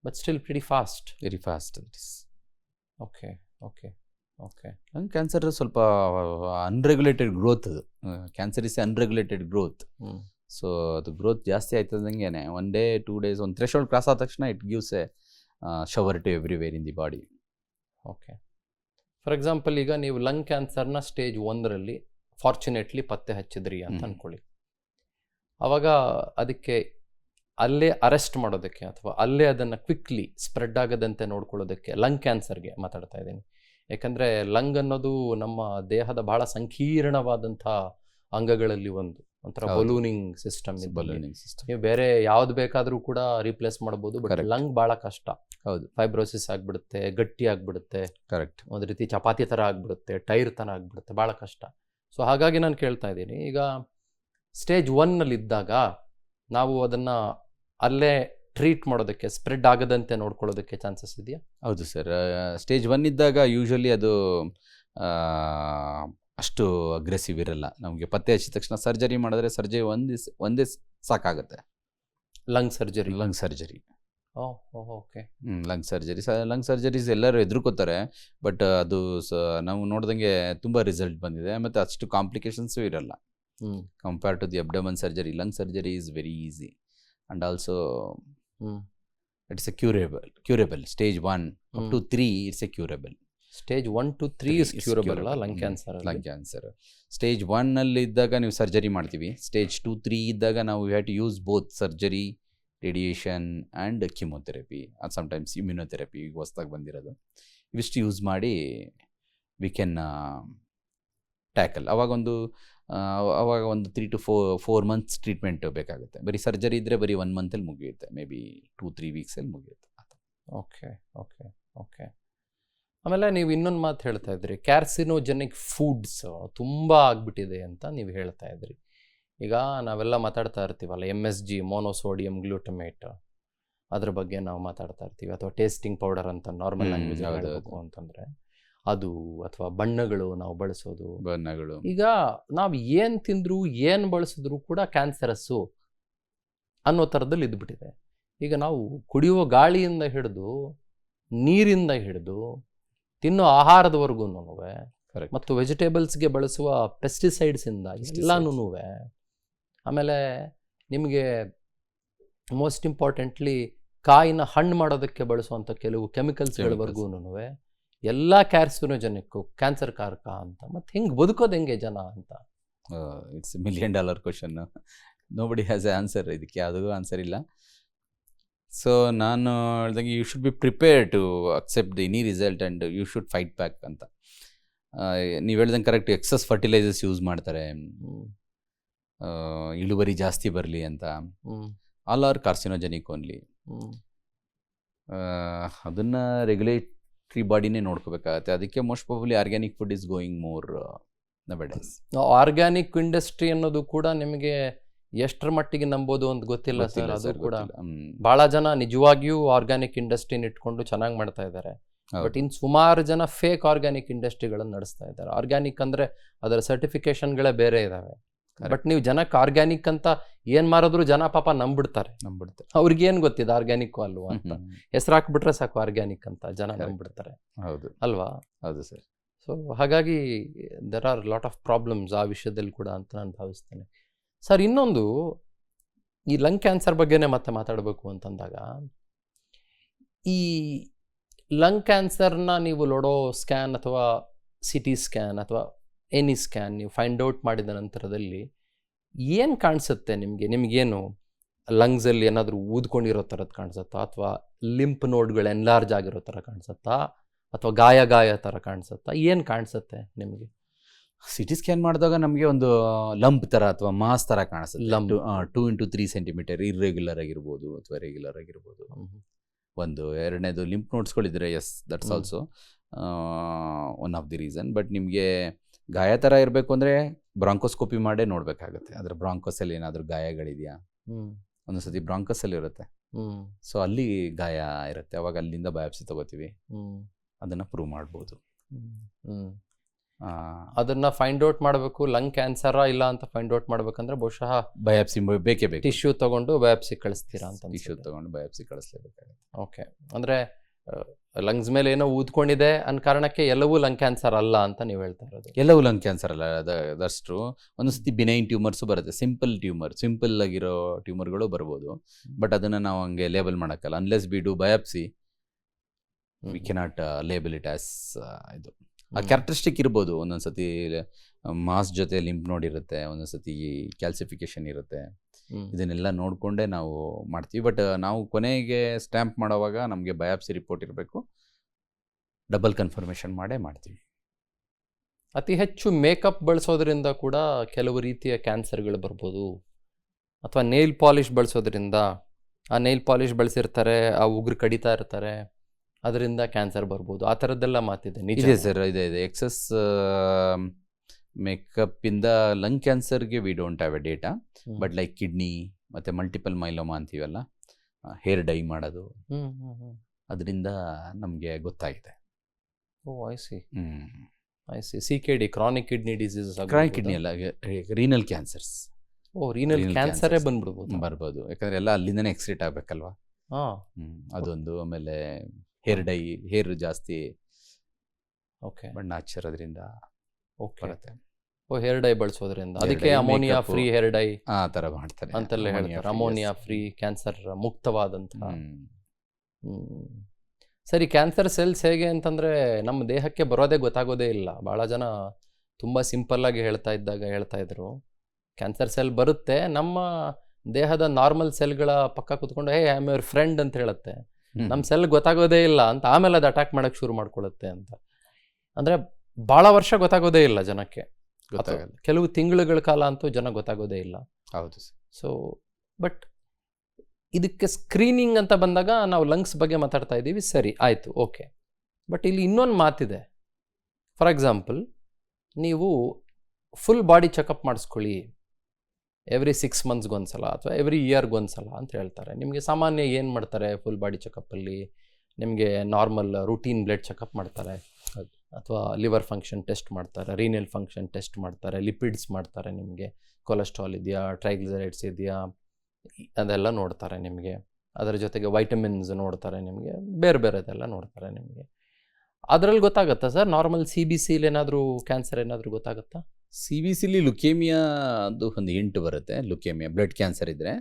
But still pretty fast. Very fast it is. Okay okay okay. Lung cancer ಸ್ವಲ್ಪ ಅನ್ರೆಗ್ಯುಲೇಟೆಡ್ ಗ್ರೋತ್. ಅದು cancer is unregulated growth. So ಅದು ಗ್ರೋತ್ ಜಾಸ್ತಿ ಆಯ್ತದಂಗೆ 1 day 2 days ಒಂದು ಥ್ರೆಶೋಲ್ಡ್ ಕ್ರಾಸ್ ಆದ ತಕ್ಷಣ it gives a shower to everywhere in the body. Okay. For example ಈಗ ನೀವು ಲಂಗ್ ಕ್ಯಾನ್ಸರ್ನ ಸ್ಟೇಜ್ 1ರಲ್ಲಿ ಫಾರ್ಚುನೇಟ್ಲಿ ಪತ್ತೆ ಹಚ್ಚಿದ್ರಿ ಅಂತ ಅನ್ಕೊಳ್ಳಿ. ಅವಾಗ ಅದಕ್ಕೆ ಅಲ್ಲೇ ಅರೆಸ್ಟ್ ಮಾಡೋದಕ್ಕೆ ಅಥವಾ ಅಲ್ಲೇ ಅದನ್ನು ಕ್ವಿಕ್ಲಿ ಸ್ಪ್ರೆಡ್ ಆಗದಂತೆ ನೋಡ್ಕೊಳ್ಳೋದಕ್ಕೆ, ಲಂಗ್ ಕ್ಯಾನ್ಸರ್ಗೆ ಮಾತಾಡ್ತಾ ಇದ್ದೀನಿ, ಯಾಕಂದರೆ ಲಂಗ್ ಅನ್ನೋದು ನಮ್ಮ ದೇಹದ ಬಹಳ ಸಂಕೀರ್ಣವಾದಂಥ ಅಂಗಗಳಲ್ಲಿ ಒಂಥರ ಬಲೂನಿಂಗ್ ಸಿಸ್ಟಮ್. ನೀವು ಬೇರೆ ಯಾವ್ದು ಬೇಕಾದರೂ ಕೂಡ ರೀಪ್ಲೇಸ್ ಮಾಡ್ಬೋದು, ಬಟ್ ಲಂಗ್ ಭಾಳ ಕಷ್ಟ. ಹೌದು, ಫೈಬ್ರೋಸಿಸ್ ಆಗಿಬಿಡುತ್ತೆ, ಗಟ್ಟಿ ಆಗಿಬಿಡುತ್ತೆ, ಕರೆಕ್ಟ್, ಒಂದು ರೀತಿ ಚಪಾತಿ ಥರ ಆಗಿಬಿಡುತ್ತೆ, ಟೈರ್ ಥರ ಆಗಿಬಿಡುತ್ತೆ, ಭಾಳ ಕಷ್ಟ. ಸೊ ಹಾಗಾಗಿ ನಾನು ಕೇಳ್ತಾ ಇದ್ದೀನಿ, ಈಗ ಸ್ಟೇಜ್ 1ನಲ್ಲಿ ಇದ್ದಾಗ ನಾವು ಅದನ್ನು ಅಲ್ಲೇ ಟ್ರೀಟ್ ಮಾಡೋದಕ್ಕೆ, ಸ್ಪ್ರೆಡ್ ಆಗದಂತೆ ನೋಡ್ಕೊಳ್ಳೋದಕ್ಕೆ ಚಾನ್ಸಸ್ ಇದೆಯಾ? ಹೌದು ಸರ್. ಸ್ಟೇಜ್ 1 ಇದ್ದಾಗ ಯೂಶ್ವಲಿ ಅದು ಅಷ್ಟು ಅಗ್ರೆಸಿವ್ ಇರಲ್ಲ. ನಮಗೆ ಪತ್ತೆ ಹಚ್ಚಿದ ತಕ್ಷಣ ಸರ್ಜರಿ ಮಾಡಿದ್ರೆ ಸರ್ಜರಿ ಒಂದೇ ಸಾಕಾಗುತ್ತೆ. Lung surgery okay. Lung surgeries ಎಲ್ಲರೂ ಹೆದರ್ಕೋತಾರೆ, ಬಟ್ ಅದು ನಾವು ನೋಡ್ದಂಗೆ ತುಂಬ ರಿಸಲ್ಟ್ ಬಂದಿದೆ, ಮತ್ತು ಅಷ್ಟು ಕಾಂಪ್ಲಿಕೇಶನ್ಸು ಇರಲ್ಲ compare to the abdomen surgery. Lung surgery is very easy and also it's a curable. Stage 1 up to 3 it's a curable. Stage 1 to 3 is curable ಅಲ್ಲ ಲಂಗ್ ಕ್ಯಾನ್ಸರ್. ಸ್ಟೇಜ್ 1ನಲ್ಲಿ ಇದ್ದಾಗ ನೀವು ಸರ್ಜರಿ ಮಾಡ್ತೀವಿ. ಸ್ಟೇಜ್ 2, 3 ಇದ್ದಾಗ ನಾವು have to use both surgery, radiation and chemotherapy, ಅದು ಸಮಟೈಮ್ಸ್ ಇಮ್ಯುನೊಥೆರಪಿ ಈಗ ಹೊಸ್ದಾಗಿ ಬಂದಿರೋದು. ಇವಿಷ್ಟು ಯೂಸ್ ಮಾಡಿ ವಿ ಕ್ಯಾನ್ ಟ್ಯಾಕಲ್. ಅವಾಗ ಒಂದು 3 to 4 months ಟ್ರೀಟ್ಮೆಂಟ್ ಬೇಕಾಗುತ್ತೆ. ಬರೀ ಸರ್ಜರಿ ಇದ್ದರೆ ಬರೀ 1 monthಲ್ಲಿ ಮುಗಿಯುತ್ತೆ, ಮೇ ಬಿ 2-3 weeksಲ್ಲಿ ಮುಗಿಯುತ್ತೆ. ಓಕೆ. ಆಮೇಲೆ ನೀವು ಇನ್ನೊಂದು ಮಾತು ಹೇಳ್ತಾ ಇದ್ರಿ, ಕ್ಯಾರ್ಸಿನೋಜೆನಿಕ್ ಫುಡ್ಸ್ ತುಂಬ ಆಗಿಬಿಟ್ಟಿದೆ ಅಂತ ನೀವು ಹೇಳ್ತಾ ಇದ್ರಿ. ಈಗ ನಾವೆಲ್ಲ ಮಾತಾಡ್ತಾ ಇರ್ತೀವಲ್ಲ, MSG, ಮೋನೋಸೋಡಿಯಂ ಗ್ಲೂಟಮೇಟ್, ಅದ್ರ ಬಗ್ಗೆ ನಾವು ಮಾತಾಡ್ತಾ ಇರ್ತೀವಿ, ಅಥವಾ ಟೇಸ್ಟಿಂಗ್ ಪೌಡರ್ ಅಂತ ನಾರ್ಮಲ್ ಲ್ಯಾಂಗ್ವೇಜ್ ಹೇಳಬೇಕು ಅಂತಂದರೆ ಅದು, ಅಥವಾ ಬಣ್ಣಗಳು ನಾವು ಬಳಸೋದು. ಈಗ ನಾವು ಏನು ತಿಂದರೂ ಏನು ಬಳಸಿದ್ರು ಕೂಡ ಕ್ಯಾನ್ಸರಸ್ಸು ಅನ್ನೋ ಥರದಲ್ಲಿ ಇದ್ಬಿಟ್ಟಿದೆ. ಈಗ ನಾವು ಕುಡಿಯುವ ಗಾಳಿಯಿಂದ ಹಿಡಿದು, ನೀರಿಂದ ಹಿಡಿದು, ತಿನ್ನೋ ಆಹಾರದವರೆಗೂ, ಮತ್ತು ವೆಜಿಟೇಬಲ್ಸ್ಗೆ ಬಳಸುವ ಪೆಸ್ಟಿಸೈಡ್ಸಿಂದ ಎಲ್ಲನೂ, ಆಮೇಲೆ ನಿಮಗೆ ಮೋಸ್ಟ್ ಇಂಪಾರ್ಟೆಂಟ್ಲಿ ಕಾಯಿನ ಹಣ್ಣು ಮಾಡೋದಕ್ಕೆ ಬಳಸುವಂಥ ಕೆಲವು ಕೆಮಿಕಲ್ಸ್ಗಳವರೆಗೂ ಎಲ್ಲ ಕ್ಯಾರ್ಸಿನೋಜೆನಿಕ್ಕು, ಕ್ಯಾನ್ಸರ್ ಕಾರಕ ಅಂತ. ಮತ್ತು ಹೆಂಗೆ ಬದುಕೋದು ಹೆಂಗೆ ಜನ ಅಂತ? It's $1 million question. Nobody has a answer. ಇದಕ್ಕೆ ಯಾವುದೂ ಆನ್ಸರ್ ಇಲ್ಲ. ಸೊ ನಾನು ಹೇಳ್ದಂಗೆ you should be prepare to accept the any result and you should fight back ಅಂತ. ನೀವು ಹೇಳ್ದಂಗೆ ಕರೆಕ್ಟ್, ಎಕ್ಸಸ್ ಫರ್ಟಿಲೈಸರ್ಸ್ ಯೂಸ್ ಮಾಡ್ತಾರೆ, ಇಳುವರಿ ಜಾಸ್ತಿ ಬರಲಿ ಅಂತ. All are carcinogenic only. ಅದನ್ನು ರೆಗ್ಯುಲೇಟರಿ ಬಾಡಿನೇ ನೋಡ್ಕೋಬೇಕಾಗತ್ತೆ. ಅದಕ್ಕೆ most probably organic food is going more nowadays. Organic industry ಅನ್ನೋದು ಕೂಡ ನಿಮಗೆ ಎಷ್ಟರ ಮಟ್ಟಿಗೆ ನಂಬೋದು ಅಂತ ಗೊತ್ತಿಲ್ಲ ಸರ್. ಅದು ಕೂಡ ಭಾಳ ಜನ ನಿಜವಾಗಿಯೂ ಆರ್ಗ್ಯಾನಿಕ್ ಇಂಡಸ್ಟ್ರಿನ ಇಟ್ಕೊಂಡು ಚೆನ್ನಾಗಿ ಮಾಡ್ತಾ ಇದ್ದಾರೆ, ಬಟ್ ಇನ್ನು ಸುಮಾರು ಜನ ಫೇಕ್ ಆರ್ಗ್ಯಾನಿಕ್ ಇಂಡಸ್ಟ್ರಿಗಳನ್ನು ನಡೆಸ್ತಾ ಇದ್ದಾರೆ. ಆರ್ಗ್ಯಾನಿಕ್ ಅಂದರೆ ಅದರ ಸರ್ಟಿಫಿಕೇಶನ್ಗಳೇ ಬೇರೆ ಇದ್ದಾವೆ, ಬಟ್ ನೀವು ಜನಕ್ಕೆ ಆರ್ಗ್ಯಾನಿಕ್ ಅಂತ ಏನು ಮಾರಿದ್ರು ಜನ ಪಾಪ ನಂಬಿಡ್ತಾರೆ. ಅವ್ರಿಗೇನು ಗೊತ್ತಿದೆ ಆರ್ಗ್ಯಾನಿಕ್ ಅಲ್ವಾ ಅಂತ, ಹೆಸರು ಹಾಕ್ಬಿಟ್ರೆ ಸಾಕು ಆರ್ಗ್ಯಾನಿಕ್ ಅಂತ, ಜನ ನಂಬಿಡ್ತಾರೆ. ಹೌದು ಅಲ್ವಾ? ಹೌದು ಸರ್. ಸೊ ಹಾಗಾಗಿ there are lot of problems ಆ ವಿಷಯದಲ್ಲಿ ಕೂಡ ಅಂತ ನಾನು ಭಾವಿಸ್ತೇನೆ. ಸರ್, ಇನ್ನೊಂದು, ಈ ಲಂಗ್ ಕ್ಯಾನ್ಸರ್ ಬಗ್ಗೆನೇ ಮತ್ತೆ ಮಾತಾಡಬೇಕು ಅಂತಂದಾಗ, ಈ ಲಂಗ್ ಕ್ಯಾನ್ಸರ್ನ ನೀವು ಲೋಡೋ ಸ್ಕ್ಯಾನ್ ಅಥವಾ CT ಸ್ಕ್ಯಾನ್ ಅಥವಾ ಎನಿ ಸ್ಕ್ಯಾನ್ ನೀವು ಫೈಂಡ್ ಔಟ್ ಮಾಡಿದ ನಂತರದಲ್ಲಿ ಏನು ಕಾಣಿಸುತ್ತೆ ನಿಮಗೆ? ನಿಮಗೇನು ಲಂಗ್ಸಲ್ಲಿ ಏನಾದರೂ ಊದ್ಕೊಂಡಿರೋ ಥರದ್ದು ಕಾಣಿಸುತ್ತಾ, ಅಥವಾ ಲಿಂಪ್ ನೋಡ್ಗಳು ಎನ್ಲಾರ್ಜ್ ಆಗಿರೋ ಥರ ಕಾಣಿಸುತ್ತಾ, ಅಥವಾ ಗಾಯ ಥರ ಕಾಣಿಸುತ್ತಾ? ಏನು ಕಾಣಿಸುತ್ತೆ ನಿಮಗೆ? CT ಸ್ಕ್ಯಾನ್ ಮಾಡಿದಾಗ ನಮಗೆ ಒಂದು ಲಂಪ್ ಥರ ಅಥವಾ ಮಾಸ್ ಥರ ಕಾಣಿಸುತ್ತೆ. 2 into 3 centimeter ಇರ್ರೆಗ್ಯುಲರ್ ಆಗಿರ್ಬೋದು ಅಥವಾ ರೆಗ್ಯುಲರ್ ಆಗಿರ್ಬೋದು. ಒಂದು. ಎರಡನೇದು ಲಿಂಪ್ ನೋಡ್ಸ್ಗಳಿದ್ರೆ, yes, that's also one of the reason. But ನಿಮಗೆ ಗಾಯ ಥರ ಇರಬೇಕು ಅಂದರೆ ಬ್ರಾಂಕೋಸ್ಕೋಪಿ ಮಾಡೇ ನೋಡಬೇಕಾಗುತ್ತೆ. ಅದರ ಬ್ರಾಂಕೋಸಲ್ಲಿ ಏನಾದರೂ ಗಾಯಗಳಿದೆಯಾ? ಒಂದೊಂದ್ಸತಿ ಬ್ರಾಂಕೋಸಲ್ಲಿ ಇರುತ್ತೆ, ಸೊ ಅಲ್ಲಿ ಗಾಯ ಇರುತ್ತೆ. ಅವಾಗ ಅಲ್ಲಿಂದ ಬಯಾಪ್ಸಿ ತಗೋತೀವಿ, ಅದನ್ನು ಪ್ರೂವ್ ಮಾಡ್ಬೋದು. ಅದನ್ನ ಫೈಂಡ್ ಔಟ್ ಮಾಡಬೇಕು, ಲಂಗ್ ಕ್ಯಾನ್ಸರಾ ಇಲ್ಲ ಅಂತ ಫೈಂಡ್ ಔಟ್ ಮಾಡ್ಬೇಕಂದ್ರೆ ಬಹುಶಃ ಬಯಾಪ್ಸಿ ಬೇಕೇ ಬೇಕು. ಟಿಶ್ಯೂ ತಗೊಂಡು ಬಯಾಪ್ಸಿ ಕಳಿಸ್ತೀರಾ ಅಂತ? ಟಿಶ್ಯೂ ತಗೊಂಡು ಬಯಾಪ್ಸಿ ಕಳಿಸ್ಲೇಬೇಕಾಗುತ್ತೆ. ಓಕೆ. ಅಂದರೆ ಲಂಗ್ಸ್ ಮೇಲೆ ಏನೋ ಊದ್ಕೊಂಡಿದೆ ಅನ್ನೋ ಕಾರಣಕ್ಕೆ ಎಲ್ಲವೂ ಲಂಗ್ ಕ್ಯಾನ್ಸರ್ ಅಲ್ಲ ಅಂತ ನೀವು ಹೇಳ್ತಾ ಇರೋದು? ಎಲ್ಲವೂ ಲಂಗ್ ಕ್ಯಾನ್ಸರ್ ಅಲ್ಲ, ಅದಷ್ಟು. ಒಂದೊಂದ್ಸತಿ ಬಿನೈನ್ ಟ್ಯೂಮರ್ಸು ಬರುತ್ತೆ, ಸಿಂಪಲ್ ಆಗಿರೋ ಟ್ಯೂಮರ್ಗಳು ಬರ್ಬೋದು, ಬಟ್ ಅದನ್ನು ನಾವು ಹಂಗೆ ಲೇಬಲ್ ಮಾಡೋಕ್ಕಲ್ಲ. Unless we do biopsy we cannot label it as ಇದು. ಆ ಕ್ಯಾರೆಕ್ಟರಿಸ್ಟಿಕ್ ಇರ್ಬೋದು, ಒಂದೊಂದ್ಸತಿ ಮಾಸ್ ಜೊತೆ ಲಿಂಪ್ ನೋಡ್ ಇರುತ್ತೆ, ಒಂದೊಂದ್ಸತಿ ಕ್ಯಾಲ್ಸಿಫಿಕೇಶನ್ ಇರುತ್ತೆ. ಇದನ್ನೆಲ್ಲ ನೋಡಿಕೊಂಡೇ ನಾವು ಮಾಡ್ತೀವಿ. ಬಟ್ ನಾವು ಕೊನೆಗೆ ಸ್ಟ್ಯಾಂಪ್ ಮಾಡೋವಾಗ ನಮಗೆ ಬಯಾಪ್ಸಿ ರಿಪೋರ್ಟ್ ಇರಬೇಕು, ಡಬಲ್ ಕನ್ಫರ್ಮೇಷನ್ ಮಾಡೇ ಮಾಡ್ತೀವಿ. ಅತಿ ಹೆಚ್ಚು ಮೇಕಪ್ ಬಳಸೋದ್ರಿಂದ ಕೂಡ ಕೆಲವು ರೀತಿಯ ಕ್ಯಾನ್ಸರ್ಗಳು ಬರ್ಬೋದು, ಅಥವಾ ನೇಲ್ ಪಾಲಿಷ್ ಬಳಸೋದ್ರಿಂದ, ಆ ನೇಲ್ ಪಾಲಿಷ್ ಬಳಸಿರ್ತಾರೆ, ಆ ಉಗುರು ಕಡಿತಾ ಇರ್ತಾರೆ, ಅದರಿಂದ ಕ್ಯಾನ್ಸರ್ ಬರ್ಬೋದು, ಆ ಥರದ್ದೆಲ್ಲ ಮಾತಿದೆ. ಇದೆ ಸರ್, ಇದೆ. ಎಕ್ಸಸ್ ಮೇಕಪ್ಪಿಂದ ಲಂಗ್ ಕ್ಯಾನ್ಸರ್ಗೆ we don't have a data. But like kidney ಮತ್ತು ಮಲ್ಟಿಪಲ್ ಮೈಲೋಮಾ ಅಂತೀವಲ್ಲ, ಹೇರ್ ಡೈ ಮಾಡೋದು, ಅದರಿಂದ ನಮಗೆ ಗೊತ್ತಾಗಿದೆ. Oh I see. CKD, chronic kidney disease, chronic kidney ಅಲ್ಲ, ರೀನಲ್ ಕ್ಯಾನ್ಸರ್ಸ್. ಓ ರೀನಲ್ ಕ್ಯಾನ್ಸರೇ ಬರ್ಬೋದು, ಯಾಕಂದರೆ ಎಲ್ಲ ಅಲ್ಲಿಂದನೇ ಎಕ್ಸ್ಕ್ರೀಟ್ ಆಗಬೇಕಲ್ವಾ. ಅದೊಂದು. ಆಮೇಲೆ ಹೇರ್ ಡೈ, ಹೇರ್ ಜಾಸ್ತಿ ಬಣ್ಣ ಹಚ್ಚಿರೋದ್ರಿಂದ ಬರುತ್ತೆ. ಓ ಹೇರ್ ಡೈ ಬಳಸೋದ್ರಿಂದ, ಅದಕ್ಕೆ ಅಮೋನಿಯಾ ಫ್ರೀ ಹೇರ್ ಡೈ ಆ ಥರ ಮಾಡ್ತಾರೆ ಅಂತೆಲ್ಲ ಹೇಳ್ತಾರೆ. ಅಮೋನಿಯಾ ಫ್ರೀ, ಕ್ಯಾನ್ಸರ್ ಮುಕ್ತವಾದಂತಹ. ಸರಿ, ಕ್ಯಾನ್ಸರ್ ಸೆಲ್ಸ್ ಹೇಗೆ ಅಂತಂದರೆ ನಮ್ಮ ದೇಹಕ್ಕೆ ಬರೋದೇ ಗೊತ್ತಾಗೋದೇ ಇಲ್ಲ. ಭಾಳ ಜನ ತುಂಬ ಸಿಂಪಲ್ಲಾಗಿ ಹೇಳ್ತಾ ಇದ್ರು, ಕ್ಯಾನ್ಸರ್ ಸೆಲ್ ಬರುತ್ತೆ, ನಮ್ಮ ದೇಹದ ನಾರ್ಮಲ್ ಸೆಲ್ಗಳ ಪಕ್ಕ ಕೂತ್ಕೊಂಡು hey I am your friend ಅಂತ ಹೇಳುತ್ತೆ, ನಮ್ಮ ಸೆಲ್ ಗೊತ್ತಾಗೋದೇ ಇಲ್ಲ ಅಂತ, ಆಮೇಲೆ ಅದು ಅಟ್ಯಾಕ್ ಮಾಡೋಕ್ಕೆ ಶುರು ಮಾಡ್ಕೊಳ್ಳುತ್ತೆ ಅಂತ. ಅಂದರೆ ಭಾಳ ವರ್ಷ ಗೊತ್ತಾಗೋದೇ ಇಲ್ಲ ಜನಕ್ಕೆ, ಗೊತ್ತಾಗಲ್ಲ. ಕೆಲವು ತಿಂಗಳುಗಳ ಕಾಲ ಅಂತೂ ಜನ ಗೊತ್ತಾಗೋದೇ ಇಲ್ಲ. ಹೌದು. ಸೊ ಬಟ್ ಇದಕ್ಕೆ ಸ್ಕ್ರೀನಿಂಗ್ ಅಂತ ಬಂದಾಗ ನಾವು ಲಂಗ್ಸ್ ಬಗ್ಗೆ ಮಾತಾಡ್ತಾ ಇದ್ದೀವಿ, ಸರಿ ಆಯಿತು, ಓಕೆ. ಬಟ್ ಇಲ್ಲಿ ಇನ್ನೊಂದು ಮಾತಿದೆ. ಫಾರ್ ಎಕ್ಸಾಂಪಲ್, ನೀವು ಫುಲ್ ಬಾಡಿ ಚೆಕಪ್ ಮಾಡಿಸ್ಕೊಳ್ಳಿ ಎವ್ರಿ 6 ಮಂತ್ಸ್ಗೊಂದ್ಸಲ ಅಥವಾ ಎವ್ರಿ ಇಯರ್ಗೊಂದ್ಸಲ ಅಂತ ಹೇಳ್ತಾರೆ. ನಿಮಗೆ ಸಾಮಾನ್ಯ ಏನು ಮಾಡ್ತಾರೆ ಫುಲ್ ಬಾಡಿ ಚೆಕಪ್ಪಲ್ಲಿ? ನಿಮಗೆ ನಾರ್ಮಲ್ ರೂಟೀನ್ ಬ್ಲಡ್ ಚೆಕಪ್ ಮಾಡ್ತಾರೆ, ಅಥವಾ ಲಿವರ್ ಫಂಕ್ಷನ್ ಟೆಸ್ಟ್ ಮಾಡ್ತಾರೆ, ರೀನಲ್ ಫಂಕ್ಷನ್ ಟೆಸ್ಟ್ ಮಾಡ್ತಾರೆ, ಲಿಪಿಡ್ಸ್ ಮಾಡ್ತಾರೆ, ನಿಮಗೆ ಕೊಲೆಸ್ಟ್ರಾಲ್ ಇದೆಯಾ, ಟ್ರೈಗ್ಲಿಸರೈಡ್ಸ್ ಇದೆಯಾ, ಅದೆಲ್ಲ ನೋಡ್ತಾರೆ ನಿಮಗೆ. ಅದರ ಜೊತೆಗೆ ವೈಟಮಿನ್ಸ್ ನೋಡ್ತಾರೆ ನಿಮಗೆ, ಬೇರೆ ಬೇರೆದೆಲ್ಲ ನೋಡ್ತಾರೆ ನಿಮಗೆ. ಅದರಲ್ಲಿ ಗೊತ್ತಾಗುತ್ತಾ ಸರ್ ನಾರ್ಮಲ್ CBCಲಿ ಏನಾದರೂ ಕ್ಯಾನ್ಸರ್ ಏನಾದರೂ ಗೊತ್ತಾಗುತ್ತಾ? CBCಲಿ ಲುಕೇಮಿಯಾ ಅದು ಒಂದು 8 ಬರುತ್ತೆ, ಲುಕೇಮಿಯಾ ಬ್ಲಡ್ ಕ್ಯಾನ್ಸರ್ ಇದ್ದರೆ.